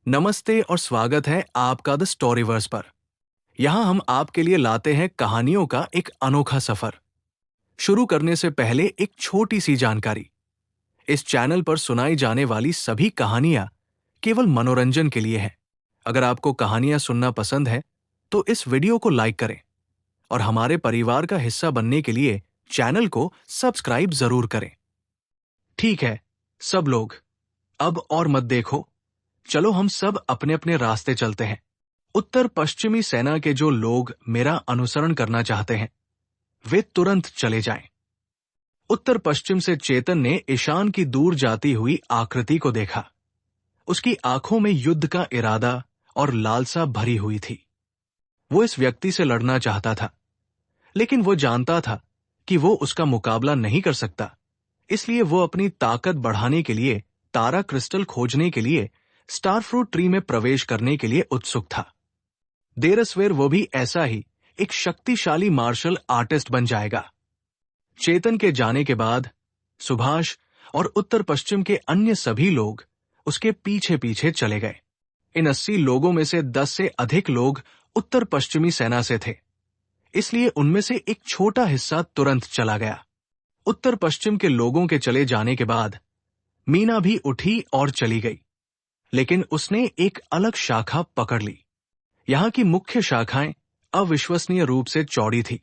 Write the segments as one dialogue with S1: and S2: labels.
S1: नमस्ते और स्वागत है आपका द स्टोरीवर्स पर। यहाँ हम आपके लिए लाते हैं कहानियों का एक अनोखा सफर। शुरू करने से पहले एक छोटी सी जानकारी। इस चैनल पर सुनाई जाने वाली सभी कहानियां केवल मनोरंजन के लिए हैं। अगर आपको कहानियां सुनना पसंद है तो इस वीडियो को लाइक करें और हमारे परिवार का हिस्सा बनने के लिए चैनल को सब्सक्राइब जरूर करें। ठीक है, सब लोग, अब और मत देखो, चलो हम सब अपने अपने रास्ते चलते हैं। उत्तर पश्चिमी सेना के जो लोग मेरा अनुसरण करना चाहते हैं वे तुरंत चले जाएं। उत्तर पश्चिम से चेतन ने ईशान की दूर जाती हुई आकृति को देखा। उसकी आंखों में युद्ध का इरादा और लालसा भरी हुई थी। वो इस व्यक्ति से लड़ना चाहता था, लेकिन वो जानता था कि वो उसका मुकाबला नहीं कर सकता। इसलिए वो अपनी ताकत बढ़ाने के लिए तारा क्रिस्टल खोजने के लिए स्टार फ्रूट ट्री में प्रवेश करने के लिए उत्सुक था। देरसवेर वो भी ऐसा ही एक शक्तिशाली मार्शल आर्टिस्ट बन जाएगा। चेतन के जाने के बाद सुभाष और उत्तर पश्चिम के अन्य सभी लोग उसके पीछे पीछे चले गए। इन 80 लोगों में से 10 से अधिक लोग उत्तर पश्चिमी सेना से थे, इसलिए उनमें से एक छोटा हिस्सा तुरंत चला गया। उत्तर पश्चिम के लोगों के चले जाने के बाद मीना भी उठी और चली गई, लेकिन उसने एक अलग शाखा पकड़ ली। यहां की मुख्य शाखाएं अविश्वसनीय रूप से चौड़ी थी,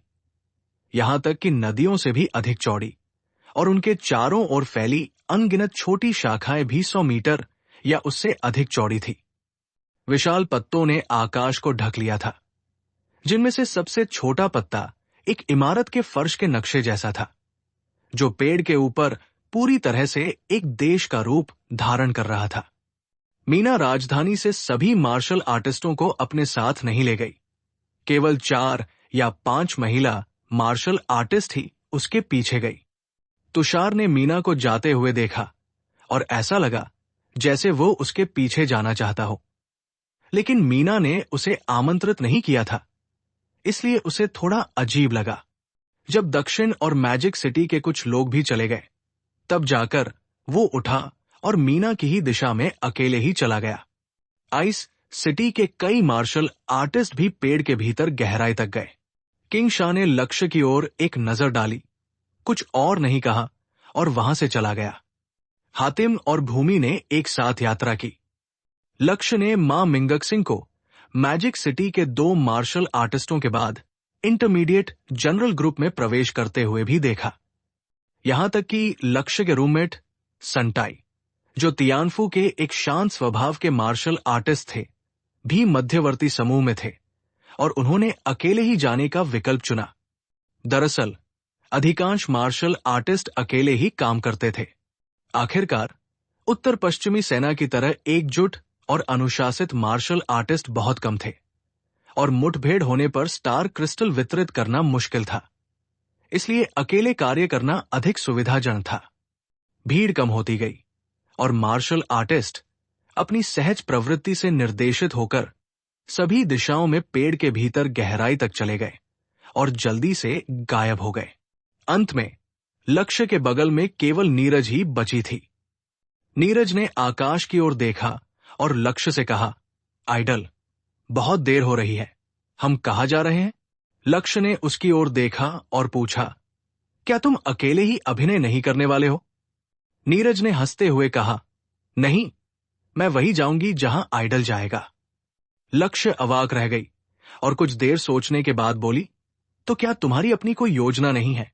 S1: यहां तक कि नदियों से भी अधिक चौड़ी, और उनके चारों ओर फैली अनगिनत छोटी शाखाएं भी 100 मीटर या उससे अधिक चौड़ी थी। विशाल पत्तों ने आकाश को ढक लिया था, जिनमें से सबसे छोटा पत्ता एक इमारत के फर्श के नक्शे जैसा था, जो पेड़ के ऊपर पूरी तरह से एक देश का रूप धारण कर रहा था। मीना राजधानी से सभी मार्शल आर्टिस्टों को अपने साथ नहीं ले गई। केवल 4 या 5 महिला मार्शल आर्टिस्ट ही उसके पीछे गई। तुषार ने मीना को जाते हुए देखा और ऐसा लगा जैसे वो उसके पीछे जाना चाहता हो, लेकिन मीना ने उसे आमंत्रित नहीं किया था, इसलिए उसे थोड़ा अजीब लगा। जब दक्षिण और मैजिक सिटी के कुछ लोग भी चले गए, तब जाकर वो उठा और मीना की ही दिशा में अकेले ही चला गया। आइस सिटी के कई मार्शल आर्टिस्ट भी पेड़ के भीतर गहराई तक गए। किंग शाह ने लक्ष्य की ओर एक नजर डाली, कुछ और नहीं कहा और वहां से चला गया। हातिम और भूमि ने एक साथ यात्रा की। लक्ष्य ने मां मिंगक सिंह को मैजिक सिटी के 2 मार्शल आर्टिस्टों के बाद इंटरमीडिएट जनरल ग्रुप में प्रवेश करते हुए भी देखा। यहां तक कि लक्ष्य के रूममेट संटाई, जो तियानफू के एक शांत स्वभाव के मार्शल आर्टिस्ट थे, भी मध्यवर्ती समूह में थे और उन्होंने अकेले ही जाने का विकल्प चुना। दरअसल अधिकांश मार्शल आर्टिस्ट अकेले ही काम करते थे। आखिरकार उत्तर पश्चिमी सेना की तरह एकजुट और अनुशासित मार्शल आर्टिस्ट बहुत कम थे और मुठभेड़ होने पर स्टार क्रिस्टल वितरित करना मुश्किल था, इसलिए अकेले कार्य करना अधिक सुविधाजनक था। भीड़ कम होती गई और मार्शल आर्टिस्ट अपनी सहज प्रवृत्ति से निर्देशित होकर सभी दिशाओं में पेड़ के भीतर गहराई तक चले गए और जल्दी से गायब हो गए। अंत में लक्ष्य के बगल में केवल नीरज ही बची थी। नीरज ने आकाश की ओर देखा और लक्ष्य से कहा, आइडल, बहुत देर हो रही है, हम कहाँ जा रहे हैं? लक्ष्य ने उसकी ओर देखा और पूछा, क्या तुम अकेले ही अभिनय नहीं करने वाले हो? नीरज ने हंसते हुए कहा, नहीं, मैं वही जाऊंगी जहां आइडल जाएगा। लक्ष्य अवाक रह गई और कुछ देर सोचने के बाद बोली, तो क्या तुम्हारी अपनी कोई योजना नहीं है?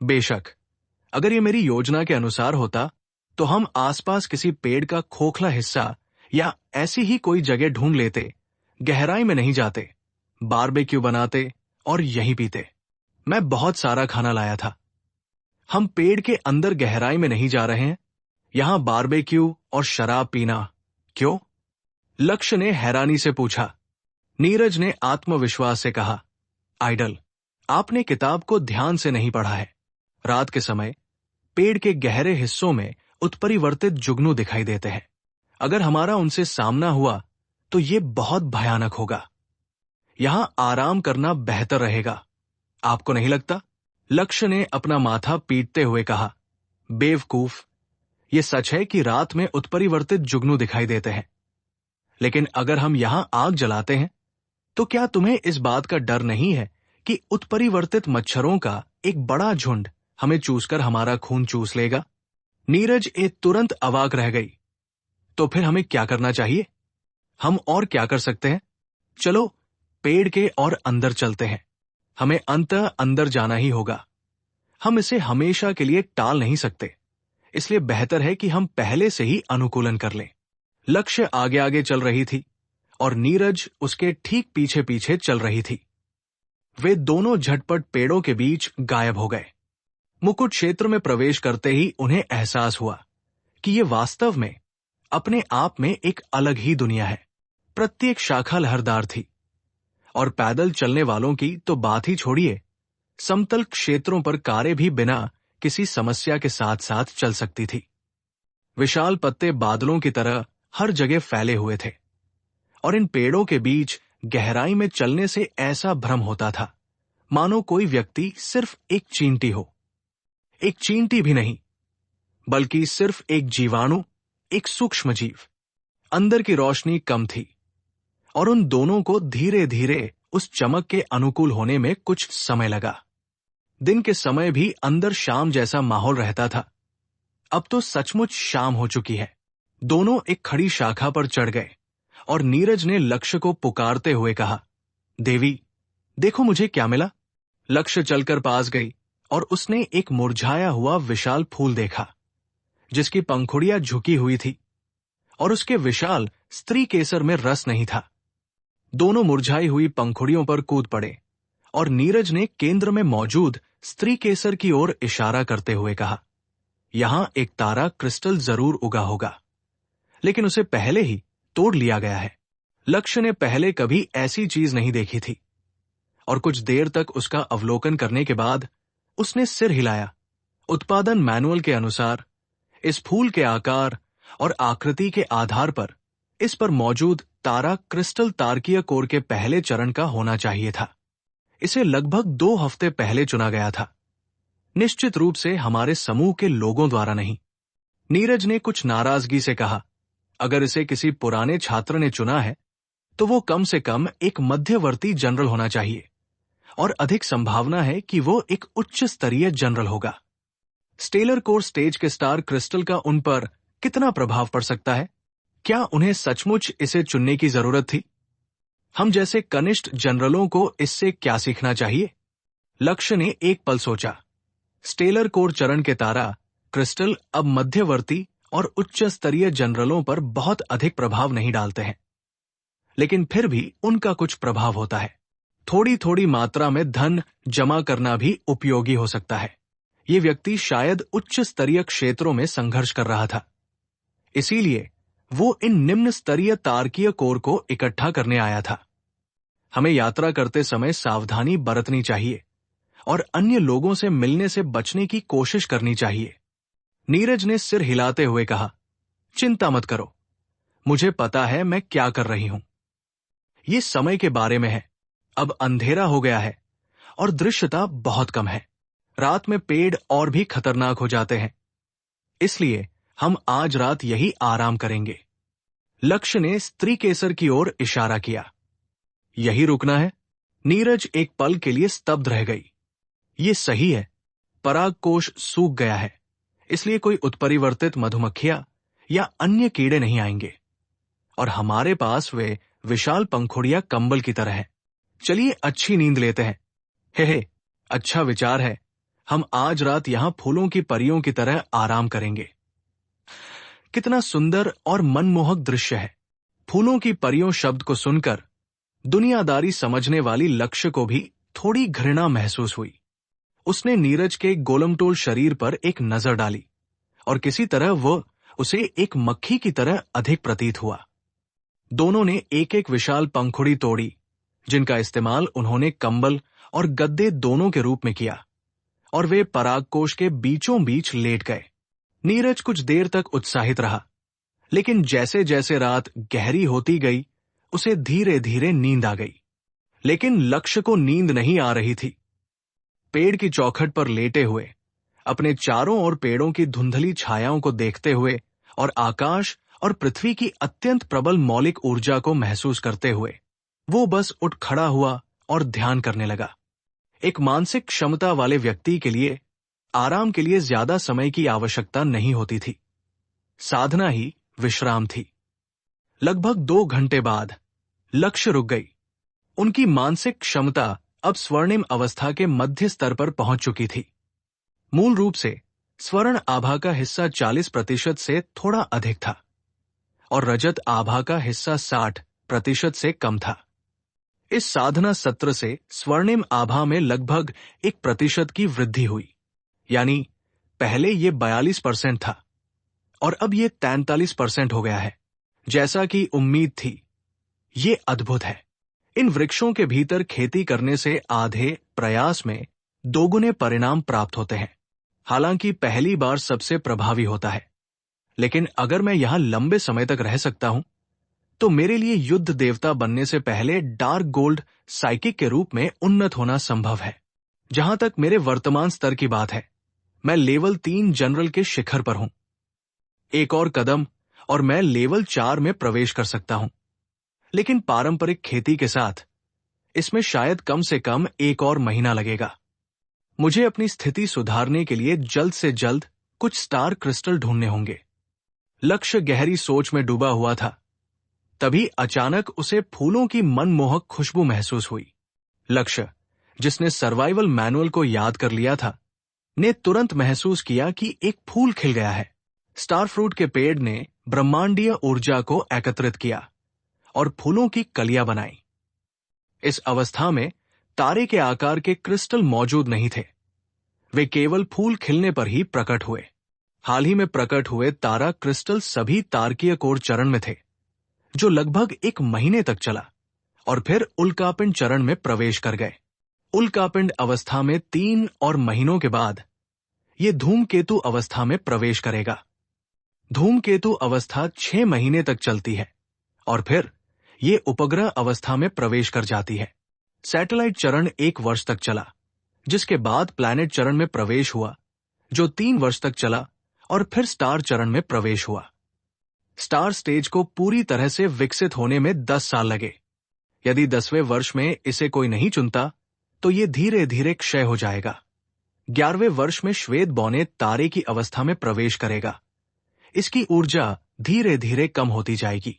S1: बेशक, अगर ये मेरी योजना के अनुसार होता तो हम आसपास किसी पेड़ का खोखला हिस्सा या ऐसी ही कोई जगह ढूंढ लेते, गहराई में नहीं जाते, बारबेक्यू बनाते और यहीं पीते। मैं बहुत सारा खाना लाया था। हम पेड़ के अंदर गहराई में नहीं जा रहे हैं, यहां बारबेक्यू और शराब पीना क्यों? लक्ष्य ने हैरानी से पूछा। नीरज ने आत्मविश्वास से कहा, आइडल, आपने किताब को ध्यान से नहीं पढ़ा है। रात के समय पेड़ के गहरे हिस्सों में उत्परिवर्तित जुगनू दिखाई देते हैं। अगर हमारा उनसे सामना हुआ तो ये बहुत भयानक होगा। यहां आराम करना बेहतर रहेगा, आपको नहीं लगता? लक्ष्य ने अपना माथा पीटते हुए कहा, बेवकूफ, ये सच है कि रात में उत्परिवर्तित जुगनू दिखाई देते हैं, लेकिन अगर हम यहां आग जलाते हैं तो क्या तुम्हें इस बात का डर नहीं है कि उत्परिवर्तित मच्छरों का एक बड़ा झुंड हमें चूसकर हमारा खून चूस लेगा? नीरज तुरंत अवाक रह गई। तो फिर हमें क्या करना चाहिए? हम और क्या कर सकते हैं? चलो पेड़ के और अंदर चलते हैं। हमें अंततः अंदर जाना ही होगा। हम इसे हमेशा के लिए टाल नहीं सकते, इसलिए बेहतर है कि हम पहले से ही अनुकूलन कर लें। लक्ष्य आगे आगे चल रही थी और नीरज उसके ठीक पीछे पीछे चल रही थी। वे दोनों झटपट पेड़ों के बीच गायब हो गए। मुकुट क्षेत्र में प्रवेश करते ही उन्हें एहसास हुआ कि ये वास्तव में अपने आप में एक अलग ही दुनिया है। प्रत्येक शाखा लहरदार थी और पैदल चलने वालों की तो बात ही छोड़िए, समतल क्षेत्रों पर कारें भी बिना किसी समस्या के साथ साथ चल सकती थी। विशाल पत्ते बादलों की तरह हर जगह फैले हुए थे और इन पेड़ों के बीच गहराई में चलने से ऐसा भ्रम होता था मानो कोई व्यक्ति सिर्फ एक चींटी हो। एक चींटी भी नहीं, बल्कि सिर्फ एक जीवाणु, एक सूक्ष्म जीव। अंदर की रोशनी कम थी और उन दोनों को धीरे धीरे उस चमक के अनुकूल होने में कुछ समय लगा। दिन के समय भी अंदर शाम जैसा माहौल रहता था। अब तो सचमुच शाम हो चुकी है। दोनों एक खड़ी शाखा पर चढ़ गए और नीरज ने लक्ष्य को पुकारते हुए कहा, देवी, देखो मुझे क्या मिला। लक्ष्य चलकर पास गई और उसने एक मुरझाया हुआ विशाल फूल देखा जिसकी पंखुड़ियां झुकी हुई थी और उसके विशाल स्त्री केसर में रस नहीं था। दोनों मुरझाई हुई पंखुड़ियों पर कूद पड़े और नीरज ने केंद्र में मौजूद स्त्री केसर की ओर इशारा करते हुए कहा, यहां एक तारा क्रिस्टल जरूर उगा होगा, लेकिन उसे पहले ही तोड़ लिया गया है। लक्ष्य ने पहले कभी ऐसी चीज नहीं देखी थी और कुछ देर तक उसका अवलोकन करने के बाद उसने सिर हिलाया। उत्पादन मैनुअल के अनुसार इस फूल के आकार और आकृति के आधार पर इस पर मौजूद तारा क्रिस्टल तारकीय कोर के पहले चरण का होना चाहिए था। इसे लगभग 2 हफ्ते पहले चुना गया था, निश्चित रूप से हमारे समूह के लोगों द्वारा नहीं। नीरज ने कुछ नाराजगी से कहा, अगर इसे किसी पुराने छात्र ने चुना है तो वो कम से कम एक मध्यवर्ती जनरल होना चाहिए और अधिक संभावना है कि वो एक उच्च स्तरीय जनरल होगा। स्टेलर कोर स्टेज के स्टार क्रिस्टल का उन पर कितना प्रभाव पड़ सकता है? क्या उन्हें सचमुच इसे चुनने की जरूरत थी? हम जैसे कनिष्ठ जनरलों को इससे क्या सीखना चाहिए? लक्ष्य ने एक पल सोचा। स्टेलर कोर चरण के तारा क्रिस्टल अब मध्यवर्ती और उच्च स्तरीय जनरलों पर बहुत अधिक प्रभाव नहीं डालते हैं, लेकिन फिर भी उनका कुछ प्रभाव होता है। थोड़ी थोड़ी मात्रा में धन जमा करना भी उपयोगी हो सकता है। ये व्यक्ति शायद उच्च स्तरीय क्षेत्रों में संघर्ष कर रहा था, इसीलिए वो इन निम्न स्तरीय तारकीय कोर को इकट्ठा करने आया था। हमें यात्रा करते समय सावधानी बरतनी चाहिए और अन्य लोगों से मिलने से बचने की कोशिश करनी चाहिए। नीरज ने सिर हिलाते हुए कहा, चिंता मत करो, मुझे पता है मैं क्या कर रही हूं। ये समय के बारे में है। अब अंधेरा हो गया है और दृश्यता बहुत कम है। रात में पेड़ और भी खतरनाक हो जाते हैं, इसलिए हम आज रात यही आराम करेंगे। लक्ष्य ने स्त्री केसर की ओर इशारा किया। यही रुकना है? नीरज एक पल के लिए स्तब्ध रह गई। ये सही है, परागकोश सूख गया है, इसलिए कोई उत्परिवर्तित मधुमक्खियां या अन्य कीड़े नहीं आएंगे और हमारे पास वे विशाल पंखुड़ियां कंबल की तरह हैं। चलिए अच्छी नींद लेते हैं। हे, अच्छा विचार है। हम आज रात यहां फूलों की परियों की तरह आराम करेंगे। कितना सुंदर और मनमोहक दृश्य है। फूलों की परियों शब्द को सुनकर दुनियादारी समझने वाली लक्ष्य को भी थोड़ी घृणा महसूस हुई। उसने नीरज के गोलमटोल शरीर पर एक नजर डाली और किसी तरह वो उसे एक मक्खी की तरह अधिक प्रतीत हुआ। दोनों ने एक एक विशाल पंखुड़ी तोड़ी, जिनका इस्तेमाल उन्होंने कंबल और गद्दे दोनों के रूप में किया, और वे परागकोश के बीचों बीच लेट गए। नीरज कुछ देर तक उत्साहित रहा, लेकिन जैसे जैसे रात गहरी होती गई उसे धीरे धीरे नींद आ गई। लेकिन लक्ष्य को नींद नहीं आ रही थी। पेड़ की चौखट पर लेटे हुए, अपने चारों ओर पेड़ों की धुंधली छायाओं को देखते हुए और आकाश और पृथ्वी की अत्यंत प्रबल मौलिक ऊर्जा को महसूस करते हुए वो बस उठ खड़ा हुआ और ध्यान करने लगा। एक मानसिक क्षमता वाले व्यक्ति के लिए आराम के लिए ज्यादा समय की आवश्यकता नहीं होती थी। साधना ही विश्राम थी। लगभग 2 घंटे बाद लक्ष्य रुक गई। उनकी मानसिक क्षमता अब स्वर्णिम अवस्था के मध्य स्तर पर पहुंच चुकी थी। मूल रूप से स्वर्ण आभा का हिस्सा 40% से थोड़ा अधिक था और रजत आभा का हिस्सा 60% से कम था। इस साधना सत्र से स्वर्णिम आभा में लगभग 1% की वृद्धि हुई, यानी पहले ये 42% था और अब ये 43% हो गया है, जैसा कि उम्मीद थी। ये अद्भुत है। इन वृक्षों के भीतर खेती करने से आधे प्रयास में दोगुने परिणाम प्राप्त होते हैं। हालांकि पहली बार सबसे प्रभावी होता है, लेकिन अगर मैं यहां लंबे समय तक रह सकता हूं तो मेरे लिए युद्ध देवता बनने से पहले डार्क गोल्ड साइकिक के रूप में उन्नत होना संभव है। जहां तक मेरे वर्तमान स्तर की बात है, मैं लेवल 3 जनरल के शिखर पर हूं। एक और कदम और मैं लेवल 4 में प्रवेश कर सकता हूं, लेकिन पारंपरिक खेती के साथ इसमें शायद कम से कम 1 और महीना लगेगा। मुझे अपनी स्थिति सुधारने के लिए जल्द से जल्द कुछ स्टार क्रिस्टल ढूंढने होंगे। लक्ष्य गहरी सोच में डूबा हुआ था। तभी अचानक उसे फूलों की मनमोहक खुशबू महसूस हुई। लक्ष्य, जिसने सर्वाइवल मैनुअल को याद कर लिया था, ने तुरंत महसूस किया कि एक फूल खिल गया है। स्टार फ्रूट के पेड़ ने ब्रह्मांडीय ऊर्जा को एकत्रित किया और फूलों की कलियां बनाई। इस अवस्था में तारे के आकार के क्रिस्टल मौजूद नहीं थे। वे केवल फूल खिलने पर ही प्रकट हुए। हाल ही में प्रकट हुए तारा क्रिस्टल सभी तारकीय कोर चरण में थे, जो लगभग 1 महीने तक चला और फिर उल्कापिंड चरण में प्रवेश कर गए। उल्कापिंड अवस्था में 3 और महीनों के बाद ये धूमकेतु अवस्था में प्रवेश करेगा। धूमकेतु अवस्था 6 महीने तक चलती है और फिर ये उपग्रह अवस्था में प्रवेश कर जाती है। सैटेलाइट चरण 1 वर्ष तक चला, जिसके बाद प्लैनेट चरण में प्रवेश हुआ, जो 3 वर्ष तक चला और फिर स्टार चरण में प्रवेश हुआ। स्टार स्टेज को पूरी तरह से विकसित होने में 10 साल लगे। यदि 10वें वर्ष में इसे कोई नहीं चुनता तो ये धीरे धीरे क्षय हो जाएगा। 11वें वर्ष में श्वेत बौने तारे की अवस्था में प्रवेश करेगा। इसकी ऊर्जा धीरे धीरे कम होती जाएगी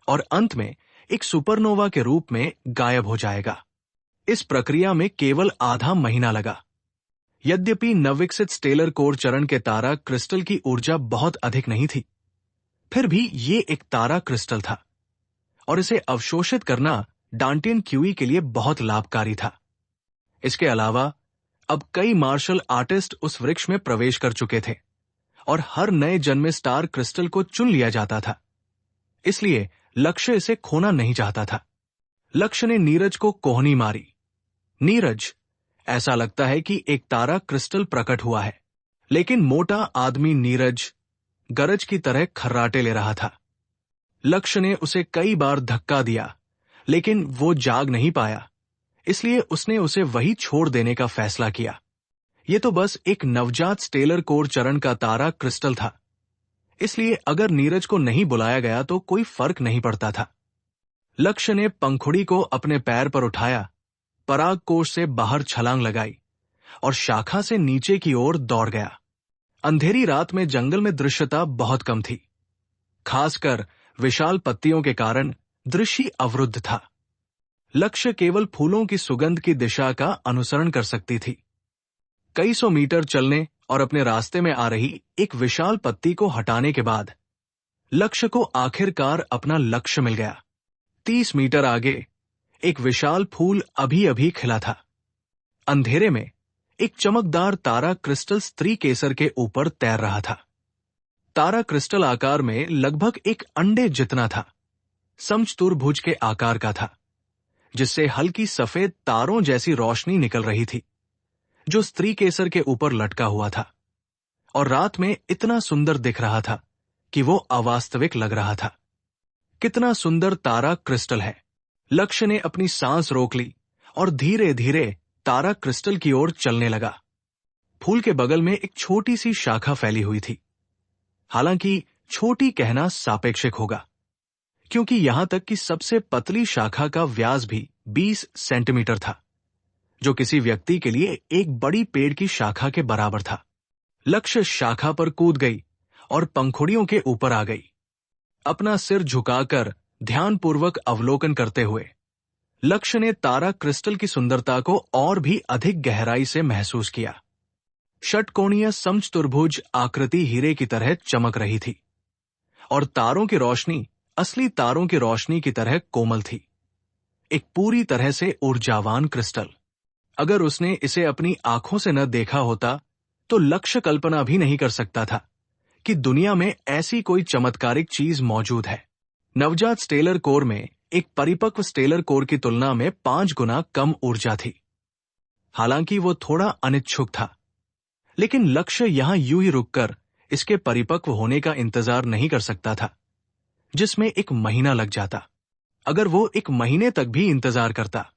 S1: और अंत में एक सुपरनोवा के रूप में गायब हो जाएगा। इस प्रक्रिया में केवल आधा महीना लगा। यद्यपि नवविकसित स्टेलर कोर चरण के तारा क्रिस्टल की ऊर्जा बहुत अधिक नहीं थी, फिर भी ये एक तारा क्रिस्टल था और इसे अवशोषित करना डांटियन क्यूई के लिए बहुत लाभकारी था। इसके अलावा अब कई मार्शल आर्टिस्ट उस वृक्ष में प्रवेश कर चुके थे और हर नए जन्मे स्टार क्रिस्टल को चुन लिया जाता था। इसलिए लक्ष्य इसे खोना नहीं चाहता था। लक्ष्य ने नीरज को कोहनी मारी। नीरज, ऐसा लगता है कि एक तारा क्रिस्टल प्रकट हुआ है, लेकिन मोटा आदमी नीरज गरज की तरह खर्राटे ले रहा था। लक्ष्य ने उसे कई बार धक्का दिया, लेकिन वो जाग नहीं पाया, इसलिए उसने उसे वही छोड़ देने का फैसला किया। ये तो बस एक नवजात स्टेलर कोर चरण का तारा क्रिस्टल था, इसलिए अगर नीरज को नहीं बुलाया गया तो कोई फर्क नहीं पड़ता था। लक्ष्य ने पंखुड़ी को अपने पैर पर उठाया, पराग कोश से बाहर छलांग लगाई और शाखा से नीचे की ओर दौड़ गया। अंधेरी रात में जंगल में दृश्यता बहुत कम थी। खासकर विशाल पत्तियों के कारण दृश्य अवरुद्ध था। लक्ष्य केवल फूलों की सुगंध की दिशा का अनुसरण कर सकती थी। कई सौ मीटर चलने और अपने रास्ते में आ रही एक विशाल पत्ती को हटाने के बाद लक्ष्य को आखिरकार अपना लक्ष्य मिल गया। 30 मीटर आगे एक विशाल फूल अभी अभी खिला था। अंधेरे में एक चमकदार तारा क्रिस्टल स्त्री केसर के ऊपर तैर रहा था। तारा क्रिस्टल आकार में लगभग एक अंडे जितना था, समचतुर्भुज के आकार का था, जिससे हल्की सफेद तारों जैसी रोशनी निकल रही थी, जो स्त्री केसर के ऊपर लटका हुआ था और रात में इतना सुंदर दिख रहा था कि वो अवास्तविक लग रहा था। कितना सुंदर तारा क्रिस्टल है। लक्ष्य ने अपनी सांस रोक ली और धीरे धीरे तारा क्रिस्टल की ओर चलने लगा। फूल के बगल में एक छोटी सी शाखा फैली हुई थी। हालांकि छोटी कहना सापेक्षिक होगा, क्योंकि यहां तक कि सबसे पतली शाखा का व्यास भी 20 सेंटीमीटर था, जो किसी व्यक्ति के लिए एक बड़ी पेड़ की शाखा के बराबर था। लक्ष्य शाखा पर कूद गई और पंखुड़ियों के ऊपर आ गई। अपना सिर झुकाकर ध्यानपूर्वक अवलोकन करते हुए लक्ष्य ने तारा क्रिस्टल की सुंदरता को और भी अधिक गहराई से महसूस किया। षटकोणीय समचतुर्भुज आकृति हीरे की तरह चमक रही थी और तारों की रोशनी असली तारों की रोशनी की तरह कोमल थी। एक पूरी तरह से ऊर्जावान क्रिस्टल। अगर उसने इसे अपनी आंखों से न देखा होता तो लक्ष्य कल्पना भी नहीं कर सकता था कि दुनिया में ऐसी कोई चमत्कारिक चीज मौजूद है। नवजात स्टेलर कोर में एक परिपक्व स्टेलर कोर की तुलना में 5 गुना कम ऊर्जा थी। हालांकि वो थोड़ा अनिच्छुक था, लेकिन लक्ष्य यहां यूं ही रुककर इसके परिपक्व होने का इंतजार नहीं कर सकता था, जिसमें 1 महीना लग जाता। अगर वो 1 महीने तक भी इंतजार करता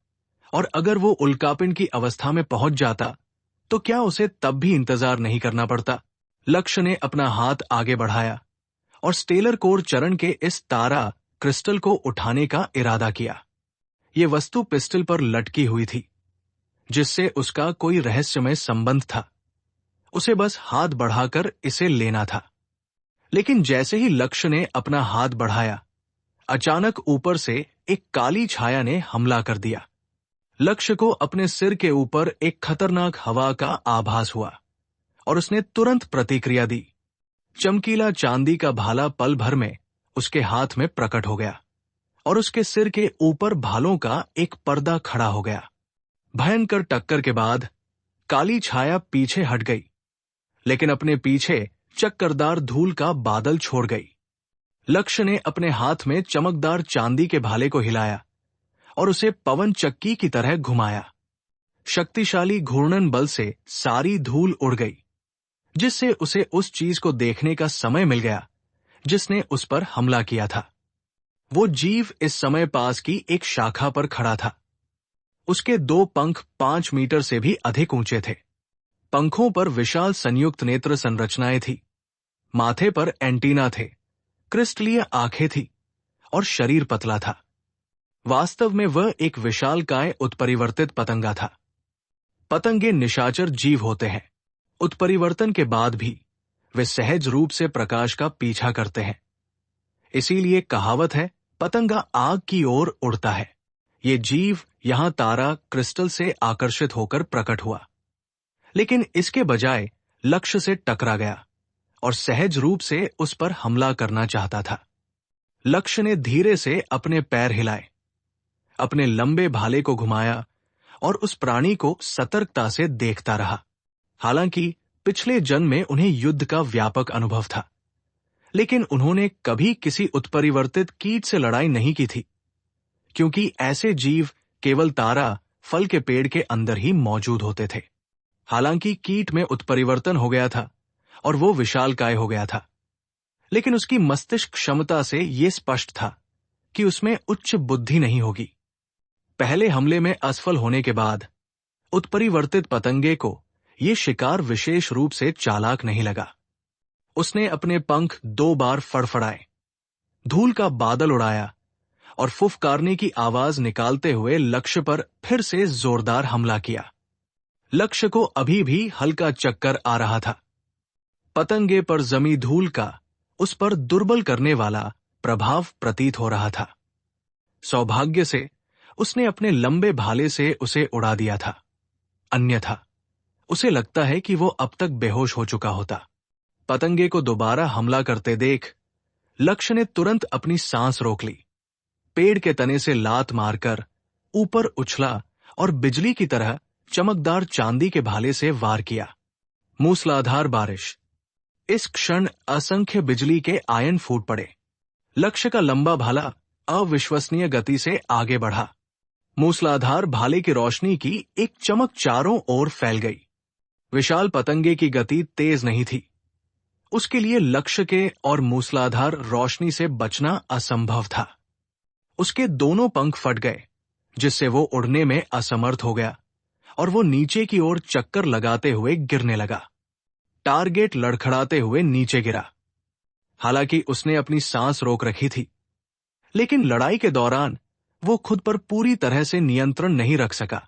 S1: और अगर वो उल्कापिंड की अवस्था में पहुंच जाता तो क्या उसे तब भी इंतजार नहीं करना पड़ता? लक्ष्य ने अपना हाथ आगे बढ़ाया और स्टेलर कोर चरण के इस तारा क्रिस्टल को उठाने का इरादा किया। ये वस्तु पिस्टल पर लटकी हुई थी, जिससे उसका कोई रहस्यमय संबंध था। उसे बस हाथ बढ़ाकर इसे लेना था। लेकिन जैसे ही लक्ष्य ने अपना हाथ बढ़ाया, अचानक ऊपर से एक काली छाया ने हमला कर दिया। लक्ष्य को अपने सिर के ऊपर एक खतरनाक हवा का आभास हुआ और उसने तुरंत प्रतिक्रिया दी। चमकीला चांदी का भाला पल भर में उसके हाथ में प्रकट हो गया और उसके सिर के ऊपर भालों का एक पर्दा खड़ा हो गया। भयंकर टक्कर के बाद काली छाया पीछे हट गई, लेकिन अपने पीछे चक्करदार धूल का बादल छोड़ गई। लक्ष्य ने अपने हाथ में चमकदार चांदी के भाले को हिलाया और उसे पवन चक्की की तरह घुमाया। शक्तिशाली घूर्णन बल से सारी धूल उड़ गई, जिससे उसे उस चीज को देखने का समय मिल गया जिसने उस पर हमला किया था। वो जीव इस समय पास की एक शाखा पर खड़ा था। उसके 2 पंख 5 मीटर से भी अधिक ऊंचे थे। पंखों पर विशाल संयुक्त नेत्र संरचनाएं थी। माथे पर एंटीना थे, क्रिस्टलीय आंखें थी और शरीर पतला था। वास्तव में वह एक विशालकाय उत्परिवर्तित पतंगा था। पतंगे निशाचर जीव होते हैं। उत्परिवर्तन के बाद भी वे सहज रूप से प्रकाश का पीछा करते हैं। इसीलिए कहावत है, पतंगा आग की ओर उड़ता है। ये जीव यहां तारा क्रिस्टल से आकर्षित होकर प्रकट हुआ, लेकिन इसके बजाय लक्ष्य से टकरा गया और सहज रूप से उस पर हमला करना चाहता था। लक्ष्य ने धीरे से अपने पैर हिलाए, अपने लंबे भाले को घुमाया और उस प्राणी को सतर्कता से देखता रहा। हालांकि पिछले जन्म में उन्हें युद्ध का व्यापक अनुभव था, लेकिन उन्होंने कभी किसी उत्परिवर्तित कीट से लड़ाई नहीं की थी, क्योंकि ऐसे जीव केवल तारा फल के पेड़ के अंदर ही मौजूद होते थे। हालांकि कीट में उत्परिवर्तन हो गया था और वो विशालकाय हो गया था, लेकिन उसकी मस्तिष्क क्षमता से ये स्पष्ट था कि उसमें उच्च बुद्धि नहीं होगी। पहले हमले में असफल होने के बाद उत्परिवर्तित पतंगे को ये शिकार विशेष रूप से चालाक नहीं लगा। उसने अपने पंख 2 बार फड़फड़ाए, धूल का बादल उड़ाया और फुफकारने की आवाज निकालते हुए लक्ष्य पर फिर से जोरदार हमला किया। लक्ष्य को अभी भी हल्का चक्कर आ रहा था। पतंगे पर जमी धूल का उस पर दुर्बल करने वाला प्रभाव प्रतीत हो रहा था। सौभाग्य से उसने अपने लंबे भाले से उसे उड़ा दिया था, अन्यथा उसे लगता है कि वो अब तक बेहोश हो चुका होता। पतंगे को दोबारा हमला करते देख लक्ष्य ने तुरंत अपनी सांस रोक ली। पेड़ के तने से लात मारकर ऊपर उछला और बिजली की तरह चमकदार चांदी के भाले से वार किया। मूसलाधार बारिश। इस क्षण असंख्य बिजली के आयन फूट पड़े। लक्ष्य का लंबा भाला अविश्वसनीय गति से आगे बढ़ा। मूसलाधार भाले की रोशनी की एक चमक चारों ओर फैल गई। विशाल पतंगे की गति तेज नहीं थी। उसके लिए लक्ष्य के और मूसलाधार रोशनी से बचना असंभव था। उसके दोनों पंख फट गए, जिससे वो उड़ने में असमर्थ हो गया और वो नीचे की ओर चक्कर लगाते हुए गिरने लगा। टारगेट लड़खड़ाते हुए नीचे गिरा। हालांकि उसने अपनी सांस रोक रखी थी, लेकिन लड़ाई के दौरान वो खुद पर पूरी तरह से नियंत्रण नहीं रख सका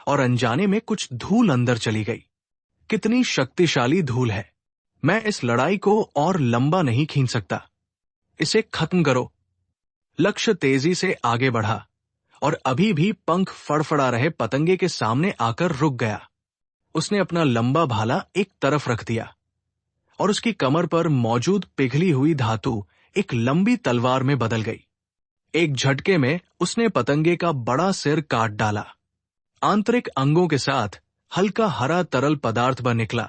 S1: और अनजाने में कुछ धूल अंदर चली गई। कितनी शक्तिशाली धूल है! मैं इस लड़ाई को और लंबा नहीं खींच सकता, इसे खत्म करो। लक्ष्य तेजी से आगे बढ़ा और अभी भी पंख फड़फड़ा रहे पतंगे के सामने आकर रुक गया। उसने अपना लंबा भाला एक तरफ रख दिया और उसकी कमर पर मौजूद पिघली हुई धातु एक लंबी तलवार में बदल गई। एक झटके में उसने पतंगे का बड़ा सिर काट डाला। आंतरिक अंगों के साथ हल्का हरा तरल पदार्थ बन निकला,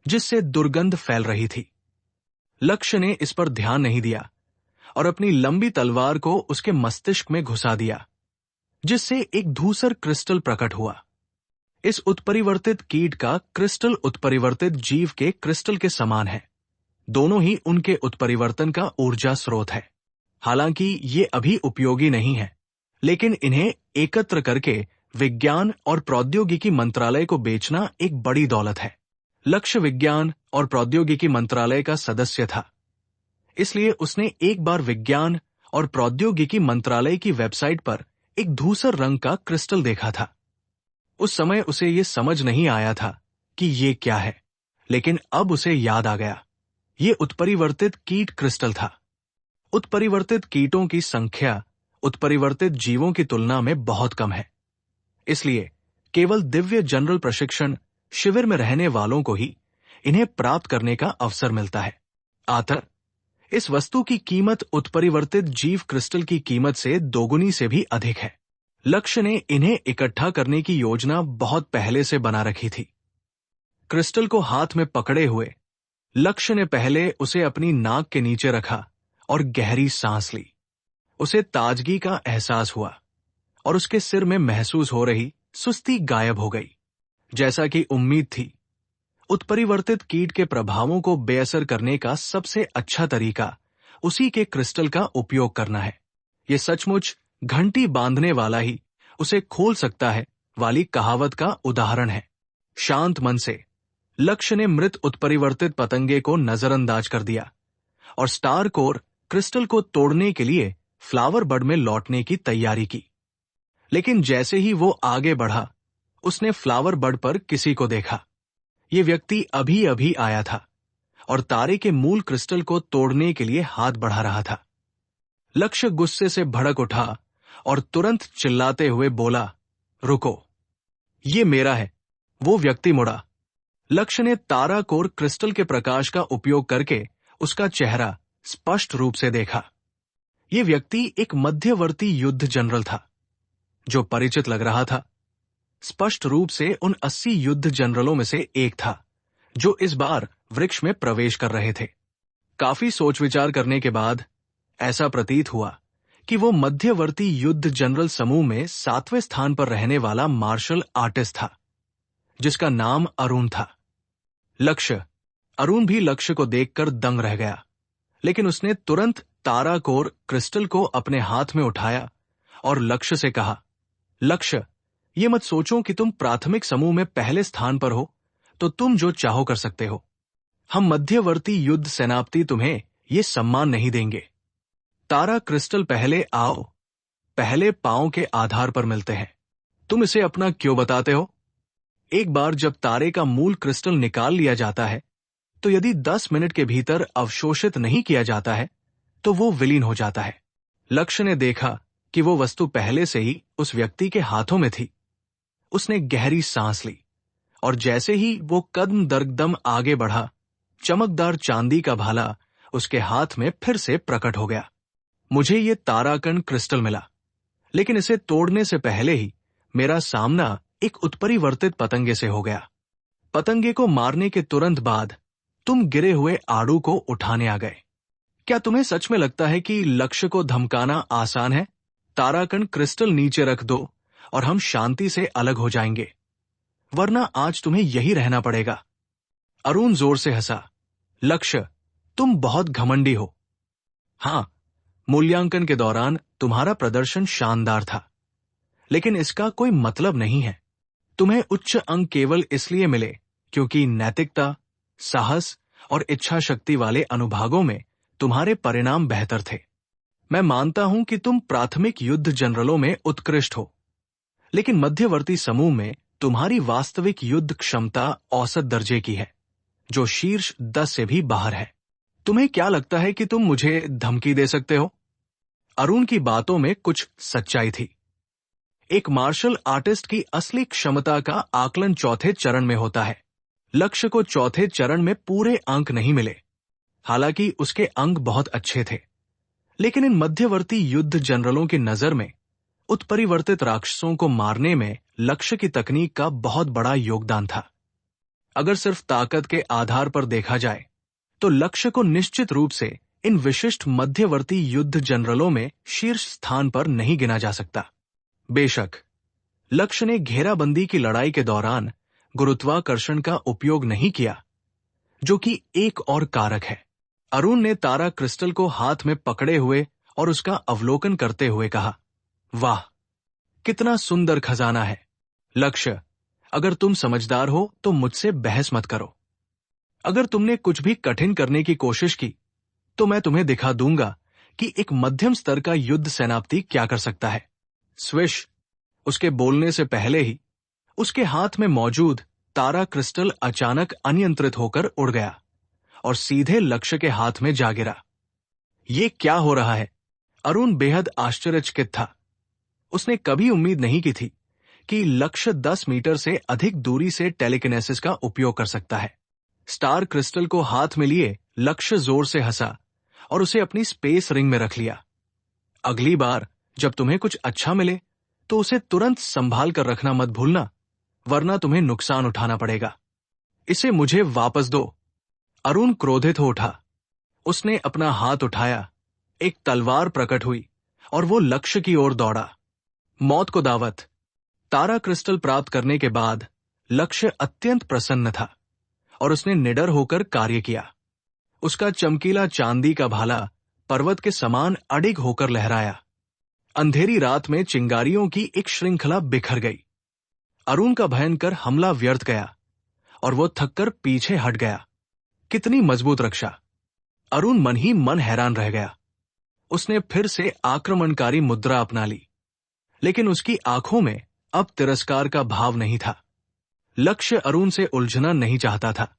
S1: जिससे दुर्गंध फैल रही थी। लक्ष्य ने इस पर ध्यान नहीं दिया और अपनी लंबी तलवार को उसके मस्तिष्क में घुसा दिया, जिससे एक धूसर क्रिस्टल प्रकट हुआ। इस उत्परिवर्तित कीट का क्रिस्टल उत्परिवर्तित जीव के क्रिस्टल के समान है। दोनों ही उनके उत्परिवर्तन का ऊर्जा स्रोत है। हालांकि ये अभी उपयोगी नहीं है, लेकिन इन्हें एकत्र करके विज्ञान और प्रौद्योगिकी मंत्रालय को बेचना एक बड़ी दौलत है। लक्ष्य विज्ञान और प्रौद्योगिकी मंत्रालय का सदस्य था, इसलिए उसने एक बार विज्ञान और प्रौद्योगिकी मंत्रालय की वेबसाइट पर एक धूसर रंग का क्रिस्टल देखा था। उस समय उसे ये समझ नहीं आया था कि ये क्या है, लेकिन अब उसे याद आ गया। ये उत्परिवर्तित कीट क्रिस्टल था। उत्परिवर्तित कीटों की संख्या उत्परिवर्तित जीवों की तुलना में बहुत कम है, इसलिए केवल दिव्य जनरल प्रशिक्षण शिविर में रहने वालों को ही इन्हें प्राप्त करने का अवसर मिलता है। आतर, इस वस्तु की कीमत उत्परिवर्तित जीव क्रिस्टल की कीमत से दोगुनी से भी अधिक है। लक्ष्य ने इन्हें इकट्ठा करने की योजना बहुत पहले से बना रखी थी। क्रिस्टल को हाथ में पकड़े हुए लक्ष्य ने पहले उसे अपनी नाक के नीचे रखा और गहरी सांस ली। उसे ताजगी का एहसास हुआ और उसके सिर में महसूस हो रही सुस्ती गायब हो गई। जैसा कि उम्मीद थी, उत्परिवर्तित कीट के प्रभावों को बेअसर करने का सबसे अच्छा तरीका उसी के क्रिस्टल का उपयोग करना है। यह सचमुच घंटी बांधने वाला ही उसे खोल सकता है वाली कहावत का उदाहरण है। शांत मन से लक्ष्य ने मृत उत्परिवर्तित पतंगे को नजरअंदाज कर दिया और स्टार कोर क्रिस्टल को तोड़ने के लिए फ्लावर बड में लौटने की तैयारी की। लेकिन जैसे ही वो आगे बढ़ा, उसने फ्लावर बड पर किसी को देखा। ये व्यक्ति अभी अभी आया था और तारे के मूल क्रिस्टल को तोड़ने के लिए हाथ बढ़ा रहा था। लक्ष्य गुस्से से भड़क उठा और तुरंत चिल्लाते हुए बोला, रुको, ये मेरा है। वो व्यक्ति मुड़ा। लक्ष्य ने तारा कोर क्रिस्टल के प्रकाश का उपयोग करके उसका चेहरा स्पष्ट रूप से देखा। ये व्यक्ति एक मध्यवर्ती युद्ध जनरल था, जो परिचित लग रहा था। स्पष्ट रूप से उन 80 युद्ध जनरलों में से एक था, जो इस बार वृक्ष में प्रवेश कर रहे थे। काफी सोच विचार करने के बाद ऐसा प्रतीत हुआ कि वो मध्यवर्ती युद्ध जनरल समूह में 7वें स्थान पर रहने वाला मार्शल आर्टिस्ट था, जिसका नाम अरुण था। अरुण भी लक्ष्य को देखकर दंग रह गया, लेकिन उसने तुरंत तारा कोर क्रिस्टल को अपने हाथ में उठाया और लक्ष्य से कहा, लक्ष्य, ये मत सोचो कि तुम प्राथमिक समूह में पहले स्थान पर हो तो तुम जो चाहो कर सकते हो। हम मध्यवर्ती युद्ध सेनापति तुम्हें ये सम्मान नहीं देंगे। तारा क्रिस्टल पहले आओ, पहले पांव के आधार पर मिलते हैं। तुम इसे अपना क्यों बताते हो? एक बार जब तारे का मूल क्रिस्टल निकाल लिया जाता है, तो यदि 10 मिनट के भीतर अवशोषित नहीं किया जाता है, तो वो विलीन हो जाता है। लक्ष्य ने देखा कि वो वस्तु पहले से ही उस व्यक्ति के हाथों में थी। उसने गहरी सांस ली और जैसे ही वो कदम दर कदम आगे बढ़ा, चमकदार चांदी का भाला उसके हाथ में फिर से प्रकट हो गया। मुझे ये ताराकण क्रिस्टल मिला, लेकिन इसे तोड़ने से पहले ही मेरा सामना एक उत्परिवर्तित पतंगे से हो गया। पतंगे को मारने के तुरंत बाद तुम गिरे हुए आड़ू को उठाने आ गए। क्या तुम्हें सच में लगता है कि लक्ष्य को धमकाना आसान है? ताराकण क्रिस्टल नीचे रख दो और हम शांति से अलग हो जाएंगे, वरना आज तुम्हें यही रहना पड़ेगा। अरुण जोर से हंसा। लक्ष्य, तुम बहुत घमंडी हो। हां, मूल्यांकन के दौरान तुम्हारा प्रदर्शन शानदार था, लेकिन इसका कोई मतलब नहीं है। तुम्हें उच्च अंक केवल इसलिए मिले क्योंकि नैतिकता, साहस और इच्छा शक्ति वाले अनुभागों में तुम्हारे परिणाम बेहतर थे। मैं मानता हूं कि तुम प्राथमिक युद्ध जनरलों में उत्कृष्ट हो, लेकिन मध्यवर्ती समूह में तुम्हारी वास्तविक युद्ध क्षमता औसत दर्जे की है, जो शीर्ष 10 से भी बाहर है। तुम्हें क्या लगता है कि तुम मुझे धमकी दे सकते हो? अरुण की बातों में कुछ सच्चाई थी। एक मार्शल आर्टिस्ट की असली क्षमता का आकलन चौथे चरण में होता है। लक्ष्य को चौथे चरण में पूरे अंक नहीं मिले, हालांकि उसके अंक बहुत अच्छे थे, लेकिन इन मध्यवर्ती युद्ध जनरलों की नजर में उत्परिवर्तित राक्षसों को मारने में लक्ष्य की तकनीक का बहुत बड़ा योगदान था। अगर सिर्फ ताकत के आधार पर देखा जाए तो लक्ष्य को निश्चित रूप से इन विशिष्ट मध्यवर्ती युद्ध जनरलों में शीर्ष स्थान पर नहीं गिना जा सकता। बेशक लक्ष्य ने घेराबंदी की लड़ाई के दौरान गुरुत्वाकर्षण का उपयोग नहीं किया, जो कि एक और कारक है। अरुण ने तारा क्रिस्टल को हाथ में पकड़े हुए और उसका अवलोकन करते हुए कहा, वाह, कितना सुंदर खजाना है। लक्ष्य, अगर तुम समझदार हो तो मुझसे बहस मत करो। अगर तुमने कुछ भी कठिन करने की कोशिश की तो मैं तुम्हें दिखा दूंगा कि एक मध्यम स्तर का युद्ध सेनापति क्या कर सकता है। स्विश! उसके बोलने से पहले ही उसके हाथ में मौजूद तारा क्रिस्टल अचानक अनियंत्रित होकर उड़ गया और सीधे लक्ष्य के हाथ में जा गिरा। ये क्या हो रहा है? अरुण बेहद आश्चर्यचकित था। उसने कभी उम्मीद नहीं की थी कि लक्ष्य 10 मीटर से अधिक दूरी से टेलीकिनेसिस का उपयोग कर सकता है। स्टार क्रिस्टल को हाथ में लिए लक्ष्य जोर से हंसा और उसे अपनी स्पेस रिंग में रख लिया। अगली बार जब तुम्हें कुछ अच्छा मिले तो उसे तुरंत संभाल कर रखना मत भूलना, वरना तुम्हें नुकसान उठाना पड़ेगा। इसे मुझे वापस दो। अरुण क्रोधित हो उठा। उसने अपना हाथ उठाया, एक तलवार प्रकट हुई और वो लक्ष्य की ओर दौड़ा। मौत को दावत। तारा क्रिस्टल प्राप्त करने के बाद लक्ष्य अत्यंत प्रसन्न था और उसने निडर होकर कार्य किया। उसका चमकीला चांदी का भाला पर्वत के समान अडिग होकर लहराया। अंधेरी रात में चिंगारियों की एक श्रृंखला बिखर गई। अरुण का भयंकर हमला व्यर्थ गया और वो थककर पीछे हट गया। कितनी मजबूत रक्षा! अरुण मन ही मन हैरान रह गया। उसने फिर से आक्रमणकारी मुद्रा अपना ली, लेकिन उसकी आंखों में अब तिरस्कार का भाव नहीं था। लक्ष्य अरुण से उलझना नहीं चाहता था।